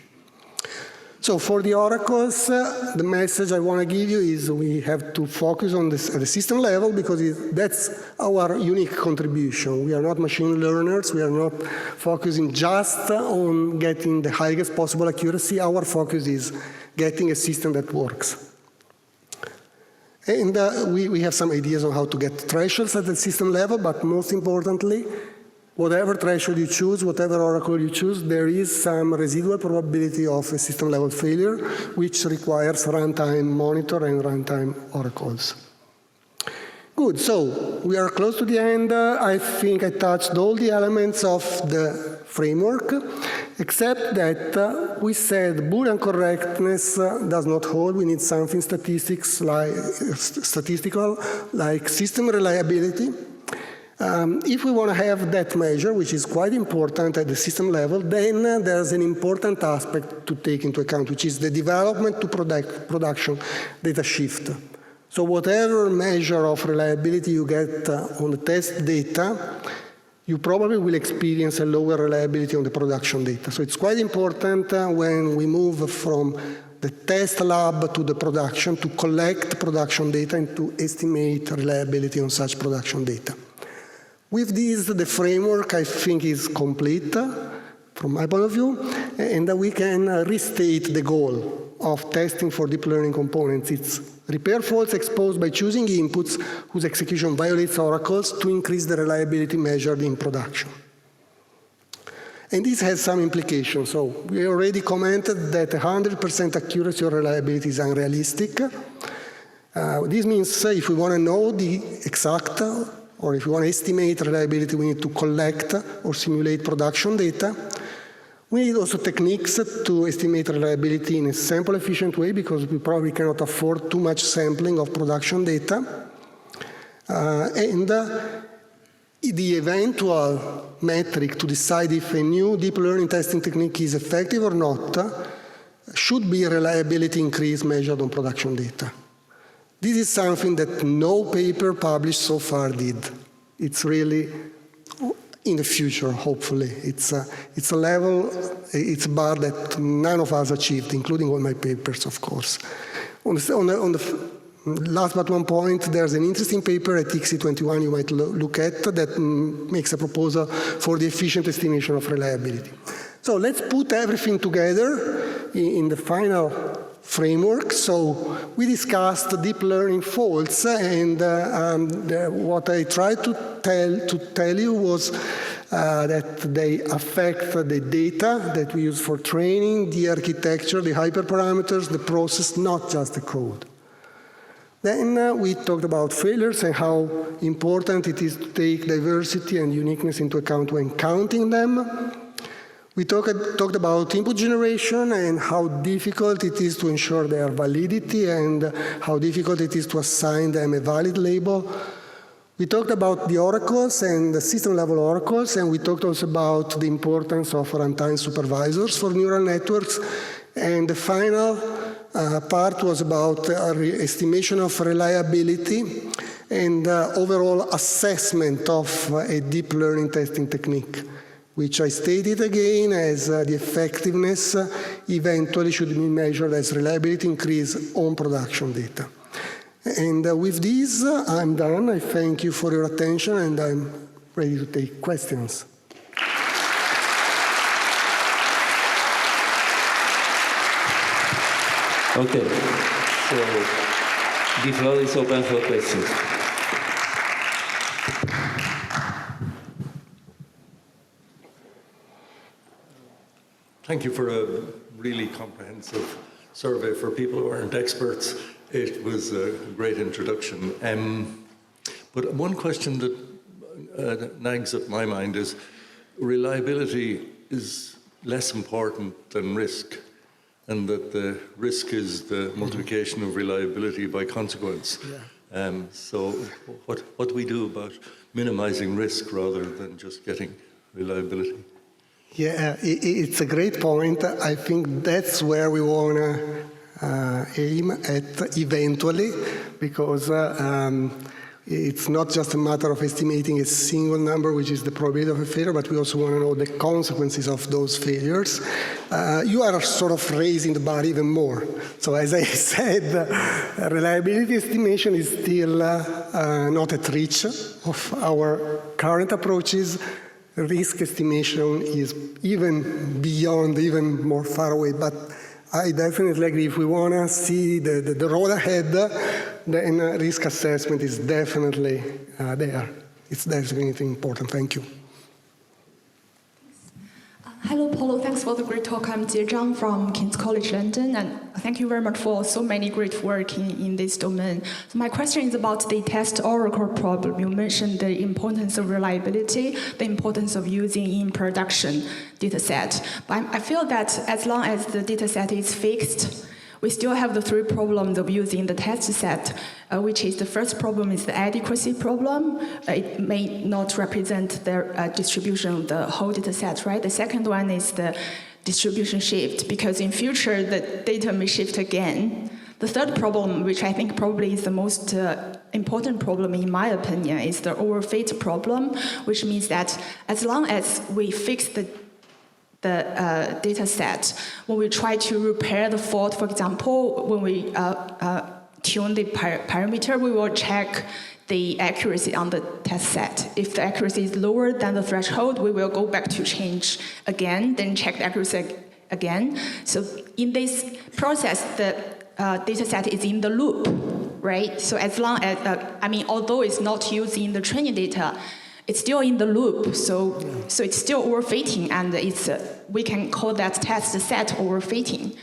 So for the oracles, the message I want to give you is we have to focus on this at the system level, because that's our unique contribution. We are not machine learners. We are not focusing just on getting the highest possible accuracy. Our focus is getting a system that works. And we have some ideas on how to get thresholds at the system level, but most importantly, whatever threshold you choose, whatever oracle you choose, there is some residual probability of a system-level failure, which requires runtime monitor and runtime oracles. Good, so we are close to the end. I think I touched all the elements of the framework, except that we said Boolean correctness does not hold. We need something statistical, like system reliability. If we want to have that measure, which is quite important at the system level, then there's an important aspect to take into account, which is the development to production data shift. So whatever measure of reliability you get on the test data, you probably will experience a lower reliability on the production data. So it's quite important when we move from the test lab to the production to collect production data and to estimate reliability on such production data. With this, the framework, I think, is complete from my point of view, and we can restate the goal of testing for deep learning components. It's repair faults exposed by choosing inputs whose execution violates oracles to increase the reliability measured in production. And this has some implications. So we already commented that 100% accuracy or reliability is unrealistic. This means if we want to know the exact, or if we want to estimate reliability, we need to collect or simulate production data. We need also techniques to estimate reliability in a sample-efficient way, because we probably cannot afford too much sampling of production data. The eventual metric to decide if a new deep learning testing technique is effective or not should be reliability increase measured on production data. This is something that no paper published so far did. It's really in the future, hopefully. It's a level, it's a bar that none of us achieved, including all my papers, of course. On the last but one point, there's an interesting paper at ICSE 21 you might look at that makes a proposal for the efficient estimation of reliability. So let's put everything together in the final framework. So we discussed deep learning faults, and what I tried to tell you was that they affect the data that we use for training, the architecture, the hyperparameters, the process, not just the code. Then we talked about failures and how important it is to take diversity and uniqueness into account when counting them. We talked about input generation and how difficult it is to ensure their validity and how difficult it is to assign them a valid label. We talked about the oracles and the system-level oracles, and we talked also about the importance of runtime supervisors for neural networks. And the final part was about estimation of reliability and overall assessment of a deep learning testing technique, which I stated again as the effectiveness eventually should be measured as reliability increase on production data. And with this, I'm done. I thank you for your attention, and I'm ready to take questions. Okay, so the floor is open for questions. Thank you for a really comprehensive survey for people who aren't experts. It was a great introduction. But one question that nags at my mind is reliability is less important than risk, and that the risk is the multiplication of reliability by consequence. Yeah. So what do we do about minimizing risk rather than just getting reliability? Yeah, it's a great point. I think that's where we want to aim at eventually, because it's not just a matter of estimating a single number, which is the probability of a failure, but we also want to know the consequences of those failures. You are sort of raising the bar even more. So as I said, reliability estimation is still not at reach of our current approaches. Risk estimation is even beyond, even more far away. But I definitely agree. If we want to see the road ahead, then risk assessment is definitely there. It's definitely important. Thank you. Hello, Paolo. Thanks for the great talk. I'm Jie Zhang from King's College London, and thank you very much for so many great work in this domain. So my question is about the test oracle problem. You mentioned the importance of reliability, the importance of using in production data set. But I feel that as long as the data set is fixed, we still have the three problems of using the test set, which is the first problem is the adequacy problem. It may not represent the distribution of the whole data set, right? The second one is the distribution shift, because in future the data may shift again. The third problem, which I think probably is the most important problem in my opinion, is the overfit problem, which means that as long as we fix the data set, when we try to repair the fault, for example, when we tune the parameter, we will check the accuracy on the test set. If the accuracy is lower than the threshold, we will go back to change again, then check the accuracy again. So in this process, the data set is in the loop, right? So as long as, although it's not used in the training data, it's still in the loop, so it's still overfitting, and we can call that test set overfitting.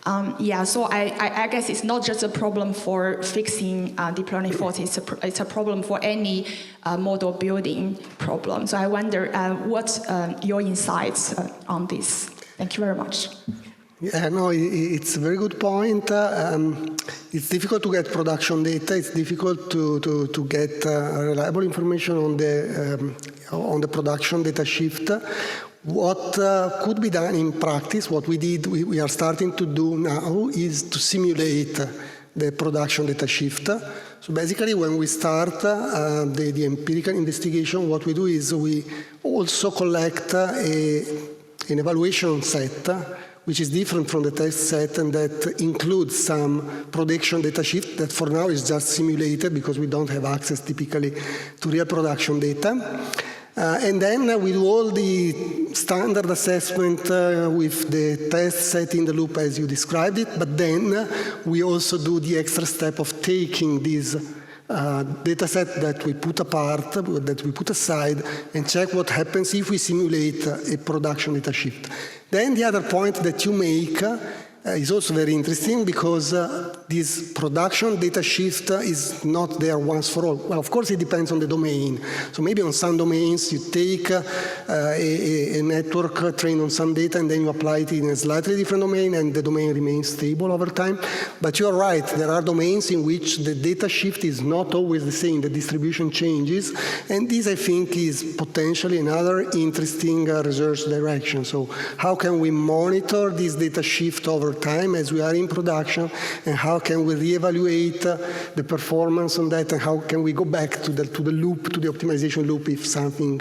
So I guess it's not just a problem for fixing deep learning faults, it's a problem for any model building problem. So I wonder what your insights on this. Thank you very much. Yeah, no, it's a very good point. It's difficult to get production data. It's difficult to get reliable information on the production data shift. What could be done in practice, what we are starting to do now, is to simulate the production data shift. So basically, when we start the empirical investigation, what we do is we also collect an evaluation set, which is different from the test set, and that includes some production data shift that for now is just simulated because we don't have access typically to real production data. And then we do all the standard assessment with the test set in the loop as you described it, but then we also do the extra step of taking this data set that we put apart, that we put aside, and check what happens if we simulate a production data shift. Then the other point that you make is also very interesting, because this production data shift is not there once for all. Well, of course, it depends on the domain. So maybe on some domains, you take a network trained on some data, and then you apply it in a slightly different domain, and the domain remains stable over time. But you're right, there are domains in which the data shift is not always the same, the distribution changes, and this, I think, is potentially another interesting research direction. So how can we monitor this data shift over time as we are in production, and how can we reevaluate the performance on that, and how can we go back to the loop, to the optimization loop, if something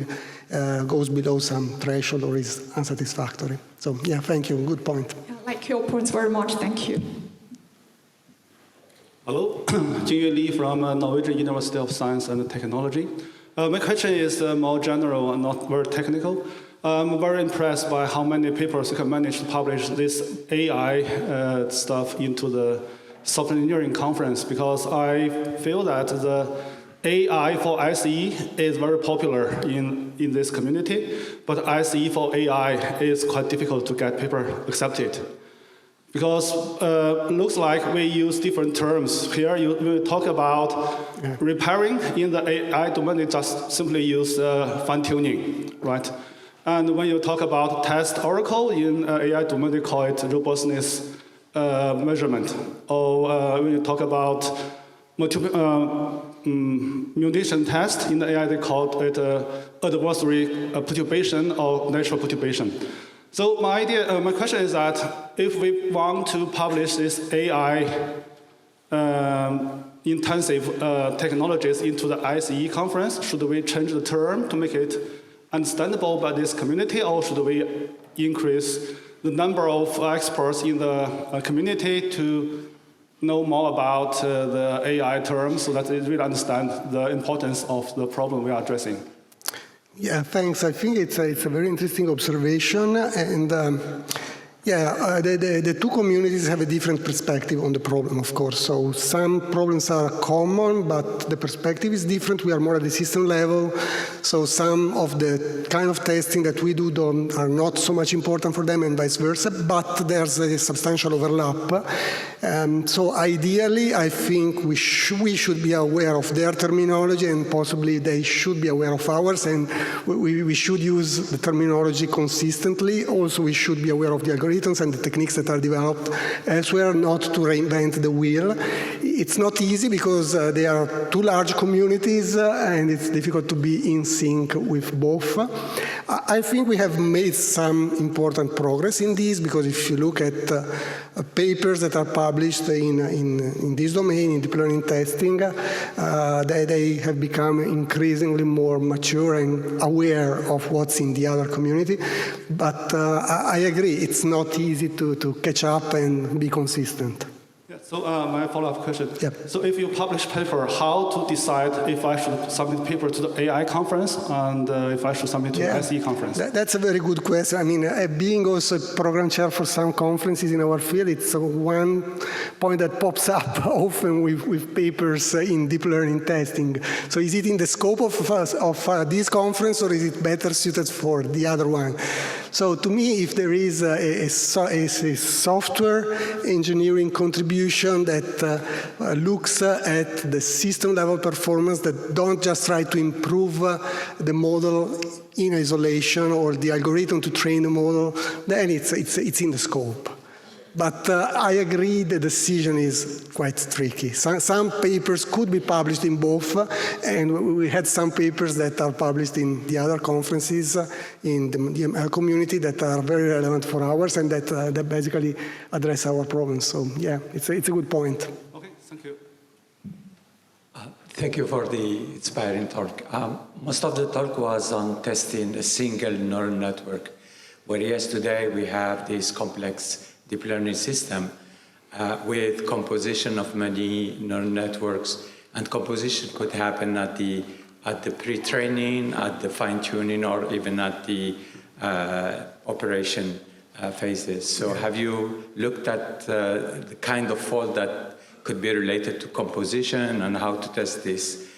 goes below some threshold or is unsatisfactory. So yeah, thank you, good point. I like your points very much, thank you. Hello, Jingyue Li from Norwegian University of Science and Technology. My question is more general and not very technical. I'm very impressed by how many papers you can manage to publish this AI stuff into the software engineering conference, because I feel that the AI for ICE is very popular in this community, but ICE for AI is quite difficult to get paper accepted. Because it looks like we use different terms. Here you talk about repairing. In the AI domain, they just simply use fine-tuning, right? And when you talk about test oracle in AI domain, they call it robustness measurement. Or when you talk about mutation test in the AI, they call it adversary perturbation or natural perturbation. So my question is that if we want to publish this AI intensive technologies into the ICE conference, should we change the term to make it understandable by this community, or should we increase the number of experts in the community to know more about the AI terms so that they really understand the importance of the problem we are addressing? Yeah, thanks. I think it's a very interesting observation, and the two communities have a different perspective on the problem, of course. So some problems are common, but the perspective is different. We are more at the system level. So some of the kind of testing that we do are not so much important for them, and vice versa, but there's a substantial overlap. So ideally, I think we should be aware of their terminology, and possibly they should be aware of ours, and we should use the terminology consistently. Also, we should be aware of the algorithms and the techniques that are developed elsewhere, not to reinvent the wheel. It's not easy because they are two large communities and it's difficult to be in sync with both. I think we have made some important progress in this because if you look at papers that are published in this domain, in deep learning testing, they have become increasingly more mature and aware of what's in the other community. But I agree, it's not easy to catch up and be consistent. Yeah, so my follow-up question. Yep. So if you publish paper, how to decide if I should submit paper to the AI conference and if I should submit to the ICSE conference? That's a very good question. I mean, being also a program chair for some conferences in our field, it's one point that pops up often with papers in deep learning testing. So is it in the scope of this conference or is it better suited for the other one? So to me, if there is a software engineering contribution that looks at the system level performance, that don't just try to improve the model in isolation or the algorithm to train the model, then it's in the scope. But I agree the decision is quite tricky. Some papers could be published in both, and we had some papers that are published in the other conferences in the ML community that are very relevant for ours and that basically address our problems. So yeah, it's a good point. Okay, thank you. Thank you for the inspiring talk. Most of the talk was on testing a single neural network, whereas today we have this complex deep learning system with composition of many neural networks, and composition could happen at the pre-training, at the fine-tuning, or even at the operation phases. So have you looked at the kind of fault that could be related to composition and how to test these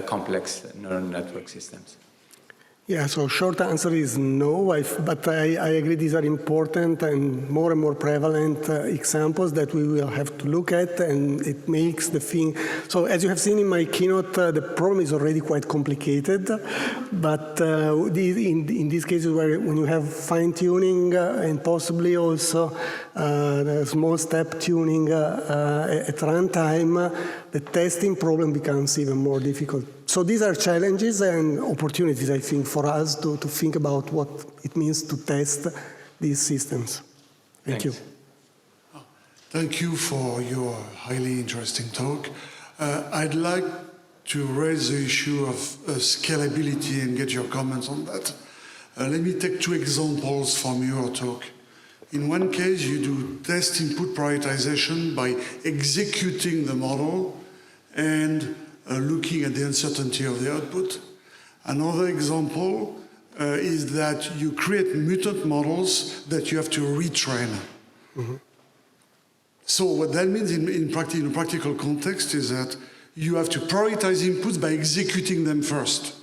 complex neural network systems? Yeah, so short answer is no, but I agree these are important and more prevalent examples that we will have to look at, and it makes the thing. So as you have seen in my keynote, the problem is already quite complicated, but in these cases where when you have fine-tuning and possibly also the small step tuning at runtime, the testing problem becomes even more difficult. So these are challenges and opportunities, I think, for us to think about what it means to test these systems. Thank you. Thank you for your highly interesting talk. I'd like to raise the issue of scalability and get your comments on that. Let me take two examples from your talk. In one case, you do test input prioritization by executing the model and looking at the uncertainty of the output. Another example is that you create mutant models that you have to retrain. Mm-hmm. So what that means in a practical context is that you have to prioritize inputs by executing them first,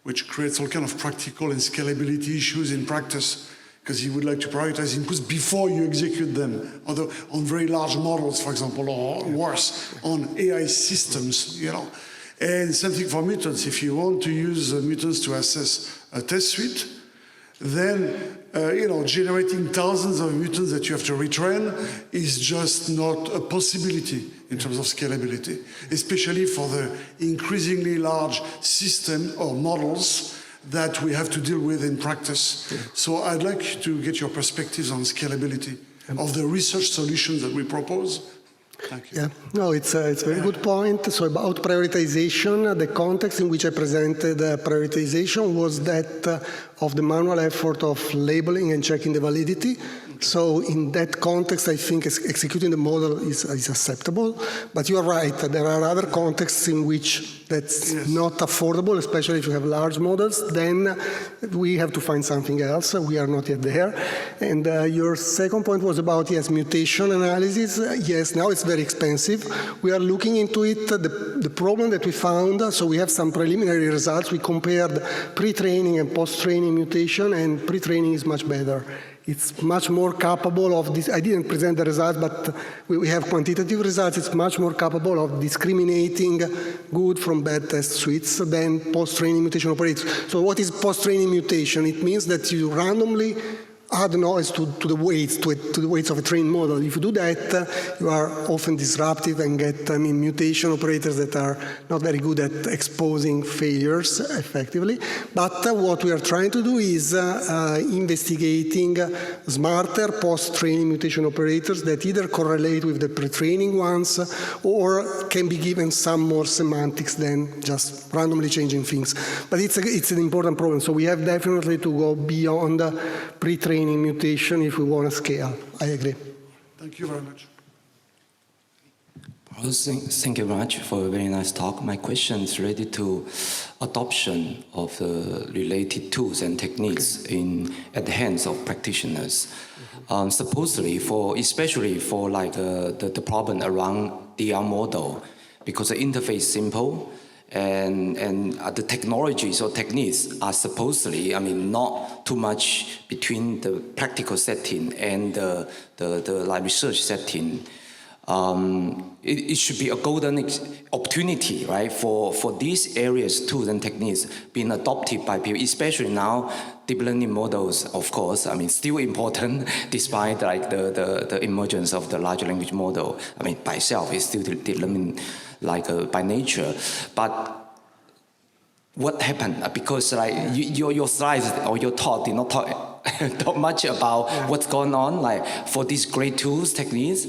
which creates all kind of practical and scalability issues in practice, because you would like to prioritize inputs before you execute them, although on very large models, for example, or worse, on AI systems, you know. And same thing for mutants. If you want to use mutants to assess a test suite, then generating thousands of mutants that you have to retrain is just not a possibility in terms of scalability, especially for the increasingly large system or models that we have to deal with in practice. Yeah. So I'd like to get your perspectives on scalability of the research solutions that we propose. Thank you. Yeah, no, it's a very good point. So about prioritization, the context in which I presented prioritization was that of the manual effort of labeling and checking the validity. So in that context, I think executing the model is acceptable. But you are right, there are other contexts in which that's not affordable, especially if you have large models. Then we have to find something else. We are not yet there. And your second point was about, mutation analysis. Yes, now it's very expensive. We are looking into it. The problem that we found, so we have some preliminary results. We compared pre-training and post-training mutation, and pre-training is much better. It's much more capable of this. I didn't present the results, but we have quantitative results. It's much more capable of discriminating good from bad test suites than post-training mutation operators. So what is post-training mutation? It means that you randomly add noise to the weights of a trained model. If you do that, you are often disruptive and get mutation operators that are not very good at exposing failures effectively. But what we are trying to do is investigating smarter post-training mutation operators that either correlate with the pre-training ones or can be given some more semantics than just randomly changing things. But it's an important problem. So we have definitely to go beyond pre-training mutation if we want to scale. I agree. Thank you very much. Thank you very much for a very nice talk. My question is related to adoption of related tools and techniques at the hands of practitioners. Supposedly, especially for like the problem around DR model, because the interface is simple, and the technologies or techniques are supposedly, not too much between the practical setting and the like research setting. It should be a golden opportunity, right, for these areas, tools and techniques being adopted by people, especially now. Deep learning models, of course, still important despite like the emergence of the large language model. By itself, it's still deep learning by nature. But what happened? Because like your slides or your talk did not talk much about what's going on. Like for these great tools, techniques,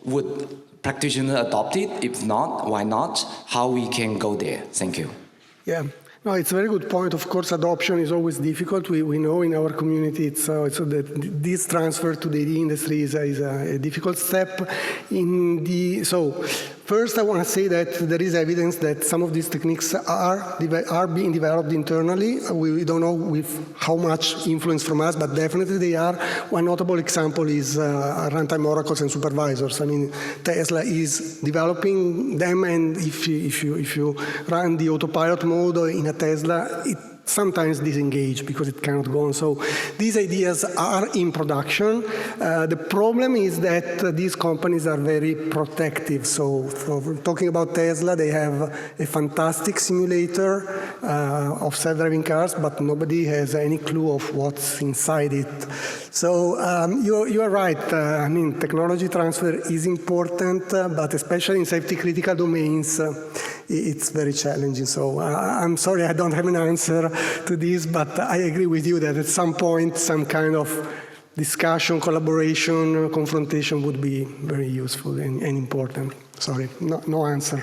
would practitioners adopt it? If not, why not? How we can go there? Thank you. Yeah. No, it's a very good point. Of course, adoption is always difficult. We know in our community so that this transfer to the AD industry is a difficult step. First, I want to say that there is evidence that some of these techniques are being developed internally. We don't know with how much influence from us, but definitely they are. One notable example is runtime oracles and supervisors. Tesla is developing them, and if you run the autopilot mode in a Tesla, it sometimes disengage because it cannot go on. So these ideas are in production. The problem is that these companies are very protective. So talking about Tesla, they have a fantastic simulator of self-driving cars, but nobody has any clue of what's inside it. So you are right. Technology transfer is important, but especially in safety-critical domains, it's very challenging. So I'm sorry I don't have an answer to this, but I agree with you that at some point some kind of discussion, collaboration, confrontation would be very useful and important. Sorry, no answer.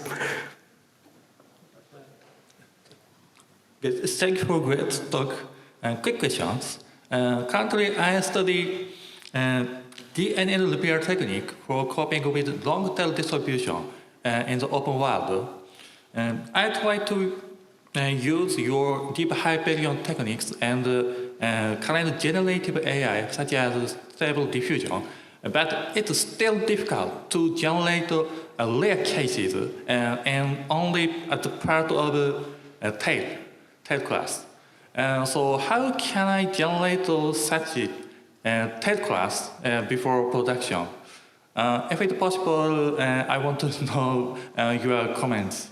Thank you for a great talk. Quick questions. Currently, I study DNN repair technique for coping with long-tail distribution in the open world. I try to use your deep Hyperion techniques and current generative AI, such as Stable Diffusion, but it's still difficult to generate rare cases and only at the part of tail class. So how can I generate such tail class before production? If it's possible, I want to know your comments.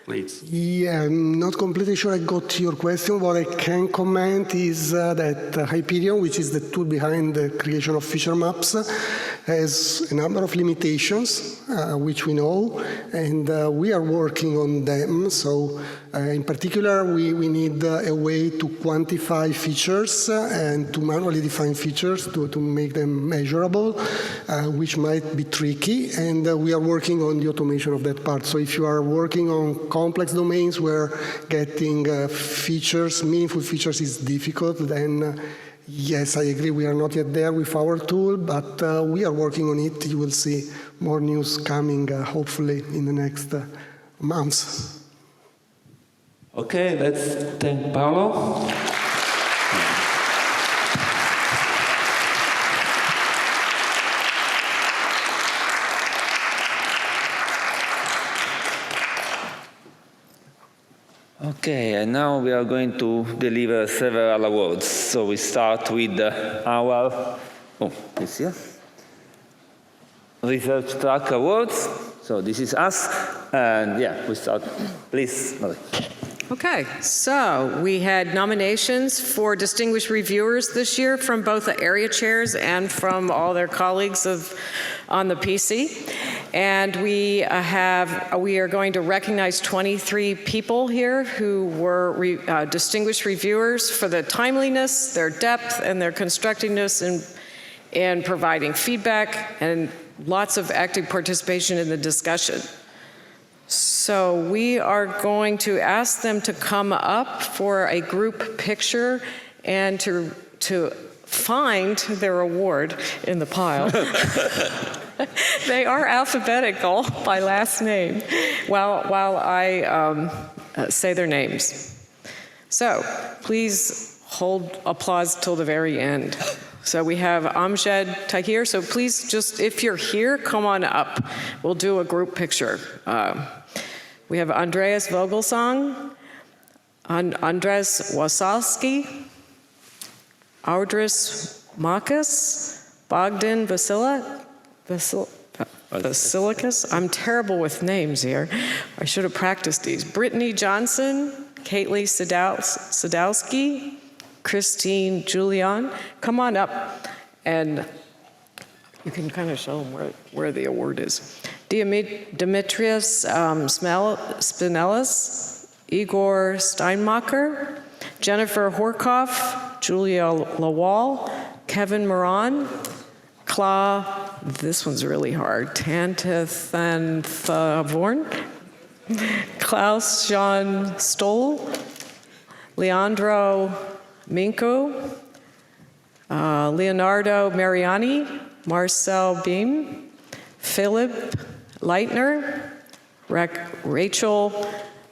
Please. Yeah, I'm not completely sure I got your question. What I can comment is that Hyperion, which is the tool behind the creation of feature maps, has a number of limitations, which we know, and we are working on them. So in particular, we need a way to quantify features and to manually define features to make them measurable, which might be tricky, and we are working on the automation of that part. So if you are working on complex domains where getting features, meaningful features is difficult, then yes, I agree, we are not yet there with our tool, but we are working on it. You will see more news coming, hopefully, in the next months. Okay, let's thank Paolo. Okay, and now we are going to deliver several awards. So we start with our Research Track Awards. So this is us, and yeah, we start. Please, Marie. Okay, so we had nominations for distinguished reviewers this year from both the area chairs and from all their colleagues on the PC. And we are going to recognize 23 people here who were distinguished reviewers for the timeliness, their depth, and their constructiveness in providing feedback and lots of active participation in the discussion. So we are going to ask them to come up for a group picture and to find their award in the pile. They are alphabetical by last name while I say their names. So please hold applause till the very end. So we have Amjad Tahir. So please just, if you're here, come on up. We'll do a group picture. We have Andreas Vogelsang, Andres Wasalski, Audris Makas, Bogdan Vasilikis. I'm terrible with names here. I should have practiced these. Brittany Johnson, Kaylee Sadowski, Christine Julian. Come on up, and you can kind of show them where the award is. Demetrius Spinellis, Igor Steinmacher, Jennifer Horkoff, Julia Lawal, Kevin Moran, this one's really hard, Tantanthavorn, Klaus Jean Stoll, Leandro Minko, Leonardo Mariani, Marcel Beam, Philip Leitner, Rachel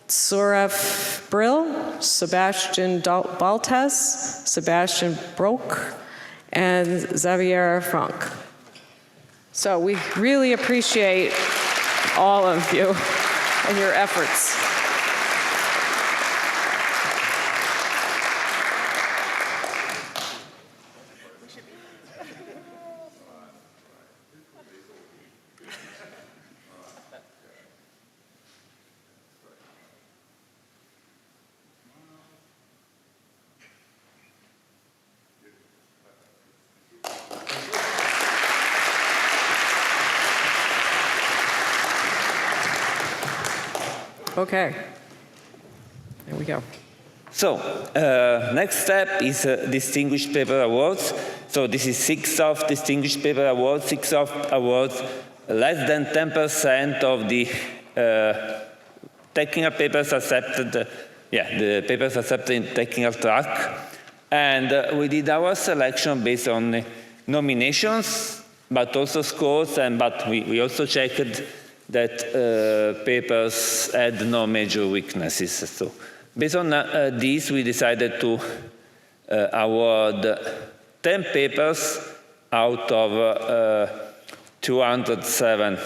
Tsuref Brill, Sebastian Baltes, Sebastian Brock, and Xavier Frank. So we really appreciate all of you and your efforts. Okay, there we go. So, next step is Distinguished Paper Awards. So this is 6 of Distinguished Paper Awards, 6 of awards, less than 10% of the technical papers accepted, the papers accepted in technical track. And we did our selection based on nominations, but also scores, but we also checked that papers had no major weaknesses. So based on this, we decided to award 10 papers out of 207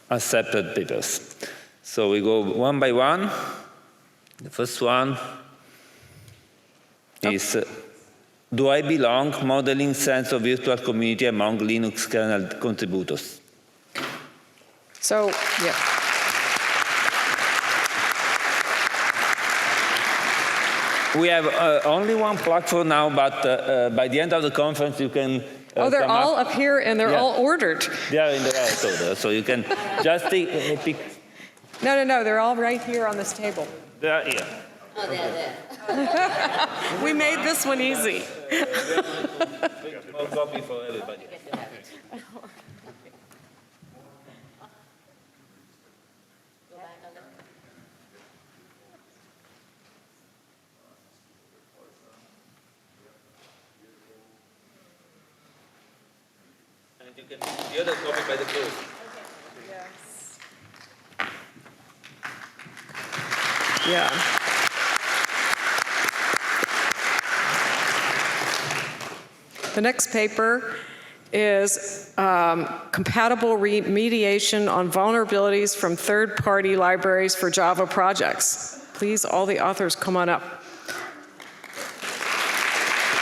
accepted papers. So we go one by one. The first one is Do I Belong? Modeling Sense of Virtual Community Among Linux Kernel Contributors. So, yeah. We have only one plaque for now, but by the end of the conference you can they're all up here and they're all ordered. They are in the right order, so you can just pick. No, they're all right here on this table. They are here. Oh, there. We made this one easy. One copy for everybody. And you can put the other copy by the close. Yes. Yeah. The next paper is compatible remediation on vulnerabilities from third-party libraries for Java projects. Please, all the authors, come on up.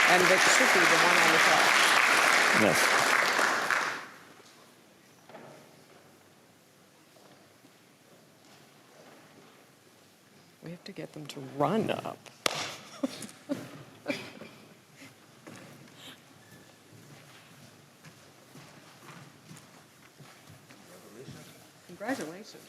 And it should be the one on the top. Yes. We have to get them to run up. Congratulations.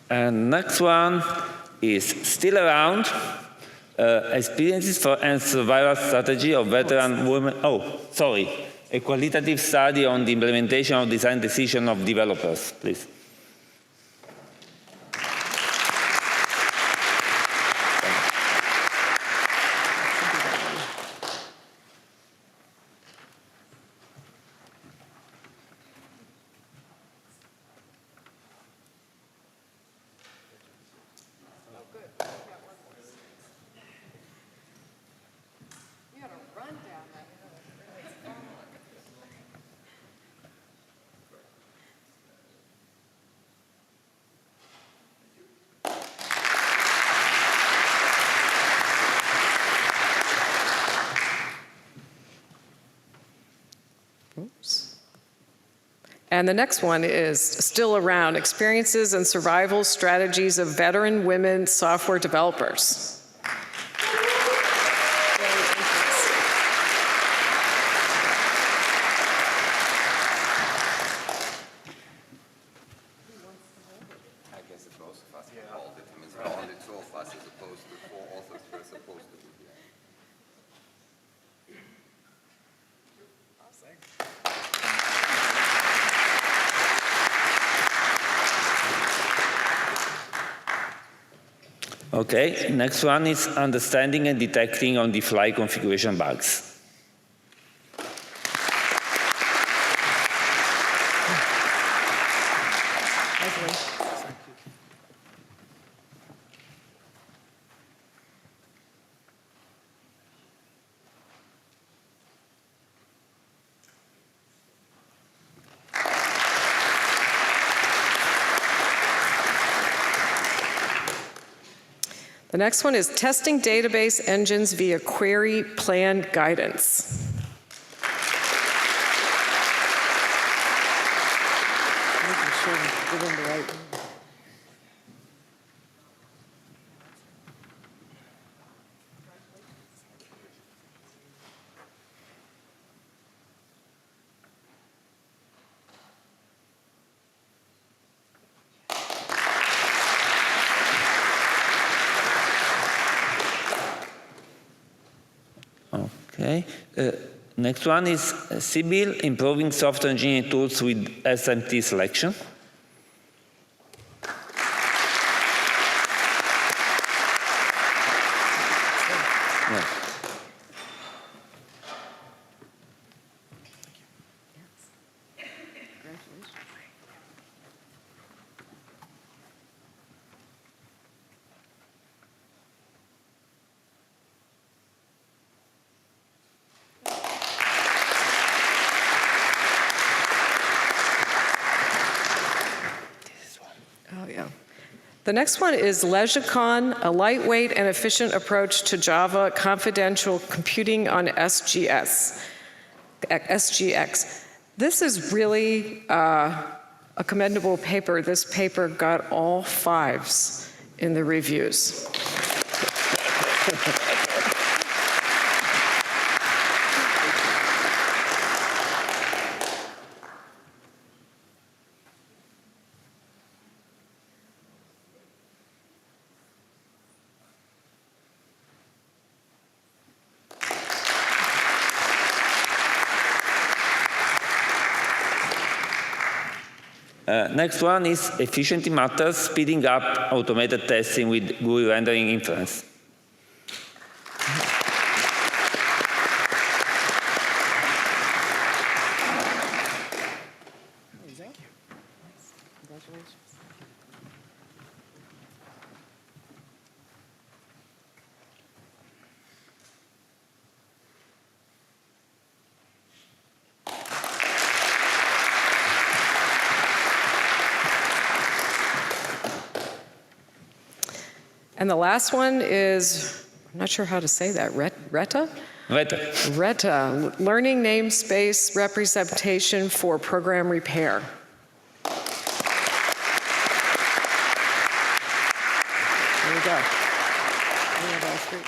And next one is still around. Experiences for and survival strategy of veteran women. Oh, sorry. A qualitative study on the implementation of design decision of developers, please. Oops. And the next one is still around, experiences and survival strategies of veteran women software developers. Okay, next one is understanding and detecting on-the-fly configuration bugs. The next one is testing database engines via query plan guidance. Okay. Next one is Sibyl, improving software engineering tools with SMT selection. The next one is LegiCon, a lightweight and efficient approach to Java confidential computing on SGX. This is really a commendable paper. This paper got all 5s in the reviews. Next one is efficiency matters, speeding up automated testing with GUI rendering inference. And the last one is, I'm not sure how to say that, RETA? RETA, Learning Namespace Representation for Program Repair. There we go. We have all three.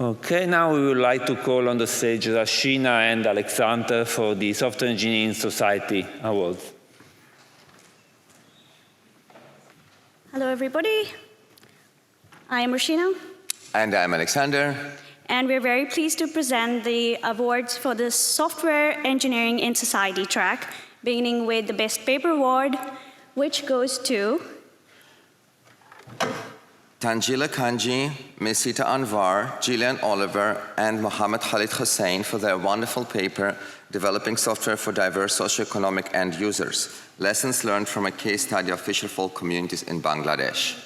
Okay, now we would like to call on the stage Rashina and Alexander for the Software Engineering Society Awards. Hello, everybody. I am Rashina. And I'm Alexander. And we're very pleased to present the awards for the Software Engineering in Society track, beginning with the Best Paper Award, which goes to Tanjila Kanji, Misita Anwar, Gillian Oliver, and Mohammed Khalid Hussain for their wonderful paper, Developing Software for Diverse Socioeconomic End Users, Lessons Learned from a Case Study of Fisher Folk Communities in Bangladesh.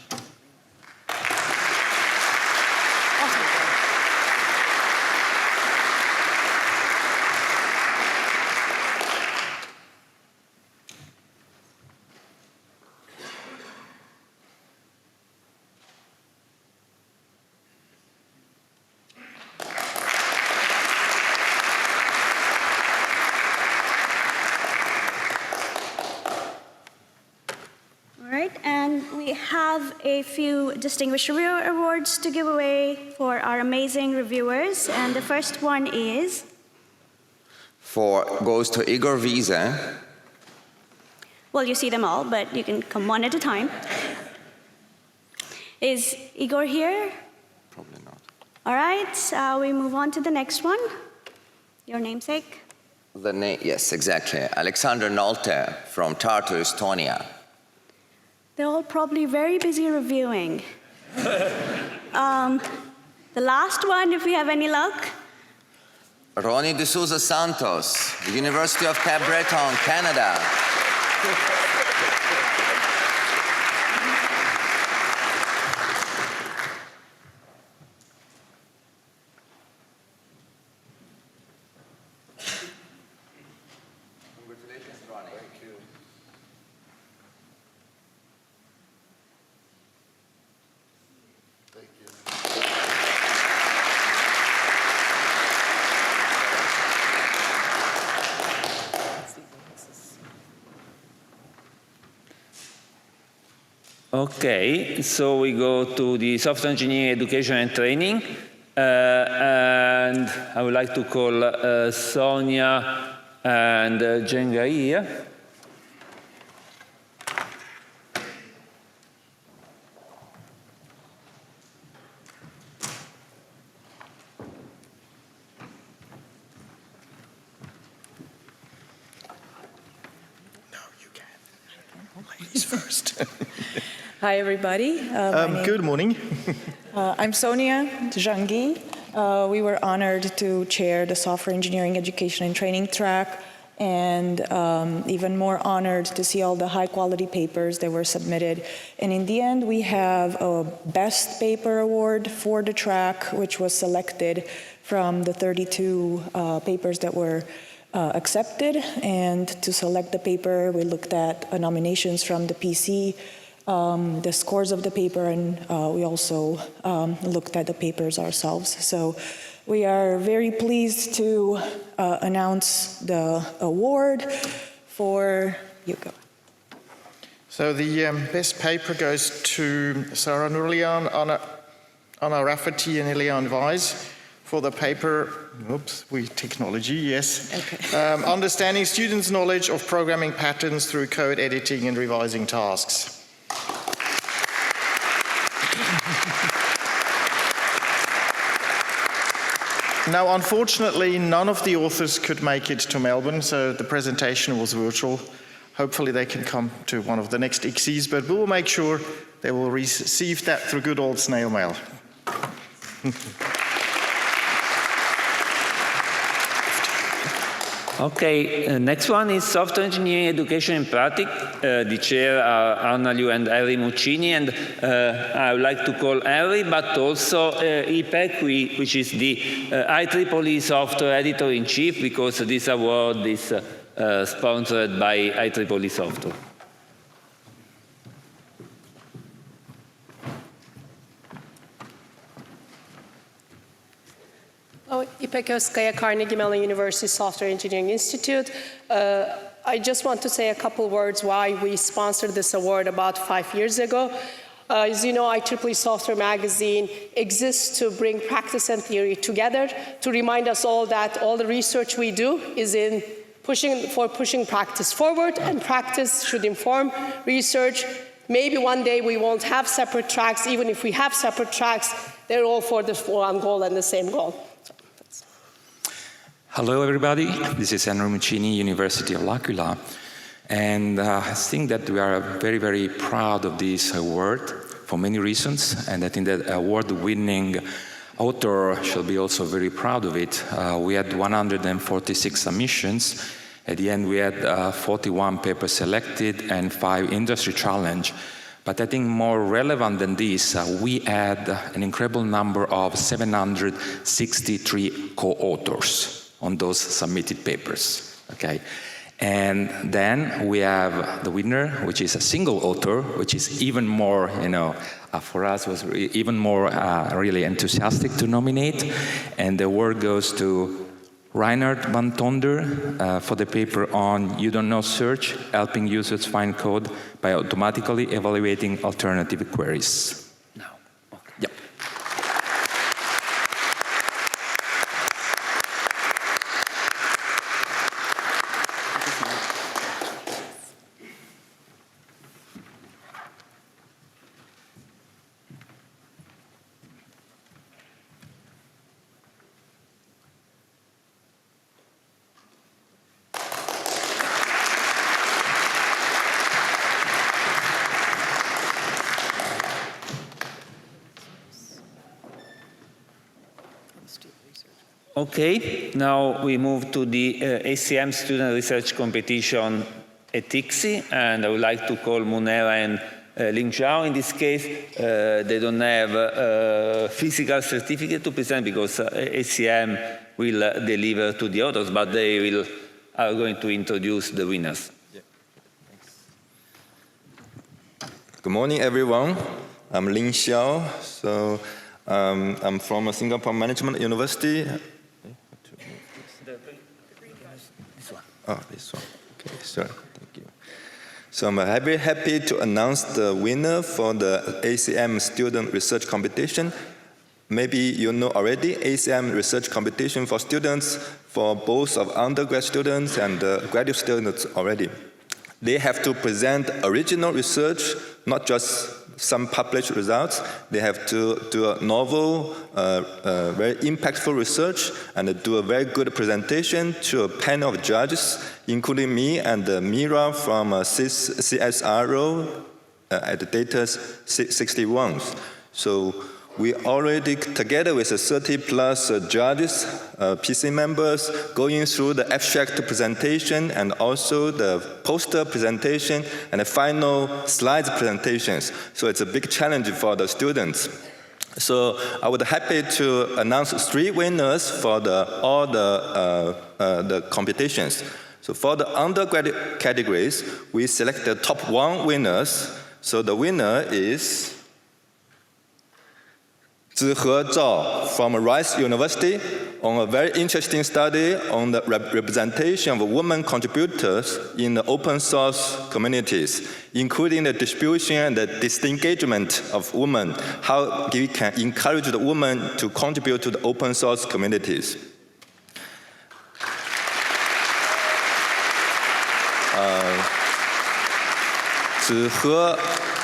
A few Distinguished Reviewer Awards to give away for our amazing reviewers, and the first one goes to Igor Wiese. Well, you see them all, but you can come one at a time. Is Igor here? Probably not. All right, we move on to the next one. Your namesake? Yes, exactly. Alexander Nolte from Tartu, Estonia. They're all probably very busy reviewing. The last one, if we have any luck. Ronnie de Souza Santos, the University of Cap Breton, Canada. Congratulations, Ronnie. Thank you. Okay, so we go to the Software Engineering Education and Training. And I would like to call Sonia and Jengai. First. Hi, everybody. Good morning. I'm Sonia Jangi. We were honored to chair the Software Engineering Education and Training track, and even more honored to see all the high-quality papers that were submitted. And in the end, we have a Best Paper Award for the track, which was selected from the 32 papers that were accepted. And to select the paper, we looked at nominations from the PC, the scores of the paper, and we also looked at the papers ourselves. So we are very pleased to announce the award for Yuko. So the best paper goes to Sarah Nurlian, Anna Rafferty, and Eliane Weiss for the paper, technology, yes. Okay. Understanding students' knowledge of programming patterns through code editing and revising tasks. Now, unfortunately, none of the authors could make it to Melbourne, so the presentation was virtual. Hopefully they can come to one of the next ICSEs, but we will make sure they will receive that through good old snail mail. Okay, next one is Software Engineering Education in Practice. The chair are Anna Liu and Henry Muccini, and I would like to call Henry, but also IPEC, which is the IEEE Software Editor-in-Chief, because this award is sponsored by IEEE Software. İpek Özkaya, Carnegie Mellon University Software Engineering Institute. I just want to say a couple words why we sponsored this award about 5 years ago. As you know, IEEE Software Magazine exists to bring practice and theory together, to remind us all that all the research we do is in pushing practice forward, and practice should inform research. Maybe one day we won't have separate tracks. Even if we have separate tracks, they're all for the one goal and the same goal. Hello, everybody. This is Henry Muccini, University of L'Aquila. And I think that we are very, very proud of this award for many reasons. And I think that award-winning author should be also very proud of it. We had 146 submissions. At the end, we had 41 papers selected and 5 industry challenge. But I think more relevant than this, we had an incredible number of 763 co-authors on those submitted papers, okay? And then we have the winner, which is a single author, which is even more, for us was even more really enthusiastic to nominate. And the award goes to Reinhard van Tonder for the paper on You Don't Know Search, helping users find code by automatically evaluating alternative queries. Okay, now we move to the ACM Student Research Competition at ICSE, and I would like to call Munera and Ling Zhao. In this case, they don't have a physical certificate to present because ACM will deliver to the authors, but they are going to introduce the winners. Yeah. Good morning, everyone. I'm Ling Xiao. So I'm from Singapore Management University. Oh, this one. Okay, sure. Thank you. So I'm very happy to announce the winner for the ACM Student Research Competition. Maybe you know already, ACM Research Competition for students, for both of undergrad students and graduate students already. They have to present original research, not just some published results. They have to do a novel, very impactful research, and do a very good presentation to a panel of judges, including me and Mira from CSRO at the data 61. So we already, together with 30+ judges, PC members, going through the abstract presentation and also the poster presentation and the final slides presentations. So it's a big challenge for the students. So I would be happy to announce 3 winners for all the competitions. So for the undergraduate categories, we select the top 1 winners. So the winner is Zhihe Zhao from Rice University on a very interesting study on the representation of women contributors in the open source communities, including the distribution and the disengagement of women, how we can encourage the women to contribute to the open source communities. Zhihe,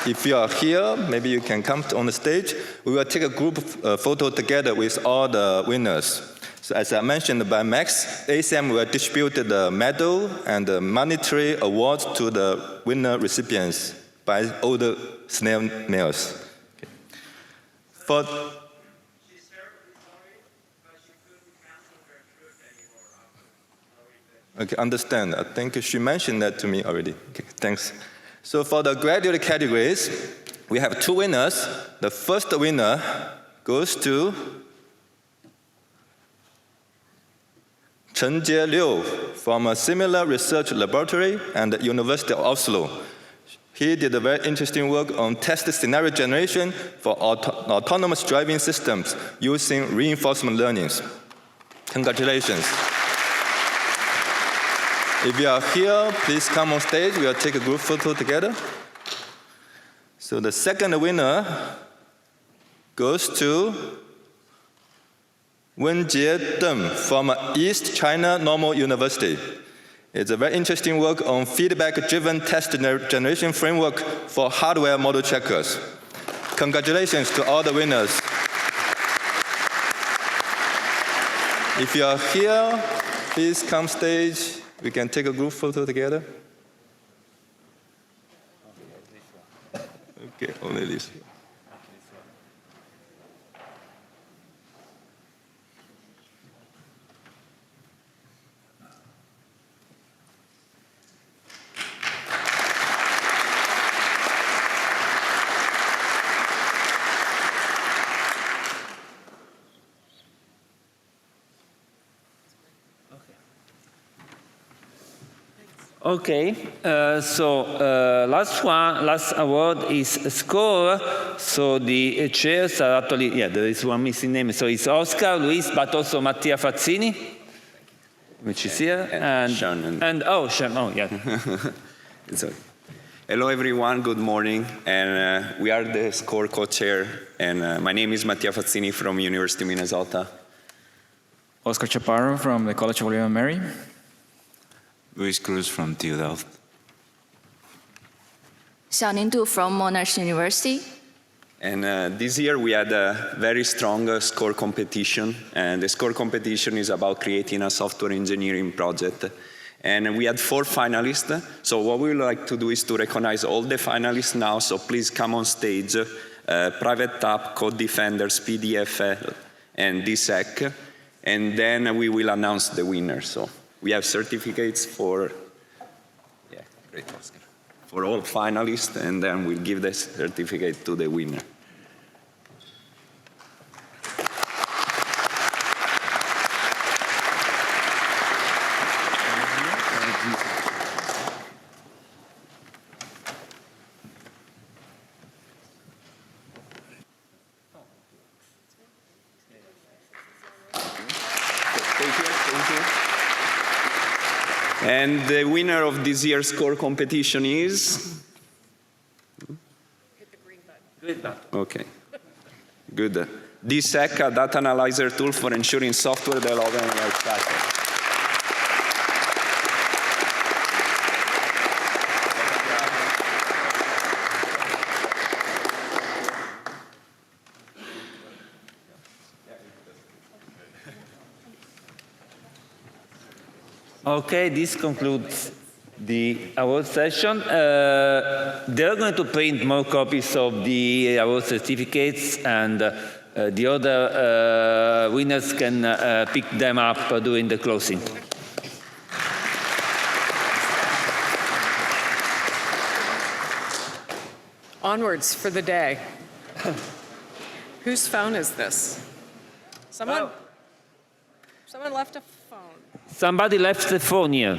if you are here, maybe you can come on the stage. We will take a group photo together with all the winners. So as I mentioned by Max, ACM will distribute the medal and the monetary awards to the winner recipients by all the snail mails. Okay. For Okay, understand. I think she mentioned that to me already. Okay, thanks. So for the graduate categories, we have 2 winners. The first winner goes to Chenjie Liu from a similar research laboratory and the University of Oslo. He did a very interesting work on test scenario generation for autonomous driving systems using reinforcement learnings. Congratulations. If you are here, please come on stage. We'll take a group photo together. So the second winner goes to Wenjie Deng from East China Normal University. It's a very interesting work on feedback-driven test generation framework for hardware model checkers. Congratulations to all the winners. If you are here, please come stage. We can take a group photo together. Okay, only this. Okay, last award is score. So the chairs are actually, yeah, there is one missing name. So it's Oscar, Luis, but also Mattia Fazzini, which is here, and Sean. Sean, yeah. Hello everyone, good morning, and we are the SCORE co-chair, and my name is Mattia Fazzini from University of Minnesota. Oscar Chaparro from the College of William and Mary. Luis Cruz from TU Delft. Xiaoning Du from Monash University. And this year we had a very strong SCORE competition, and the SCORE competition is about creating a software engineering project. And we had 4 finalists, so what we would like to do is to recognize all the finalists now, so please come on stage, Private Tap, Code Defenders, PDFL, and DSEC, and then we will announce the winner. So we have certificates for, yeah, great, Oscar, for all finalists, and then we'll give the certificate to the winner. And the winner of this year's SCORE competition is? Hit the green button. Okay, good. DSEC, a data analyzer tool for ensuring software development life cycle. Okay, this concludes the award session. They're going to print more copies of the award certificates, and the other winners can pick them up during the closing. Onwards for the day. Whose phone is this? Someone left a phone. Somebody left the phone here.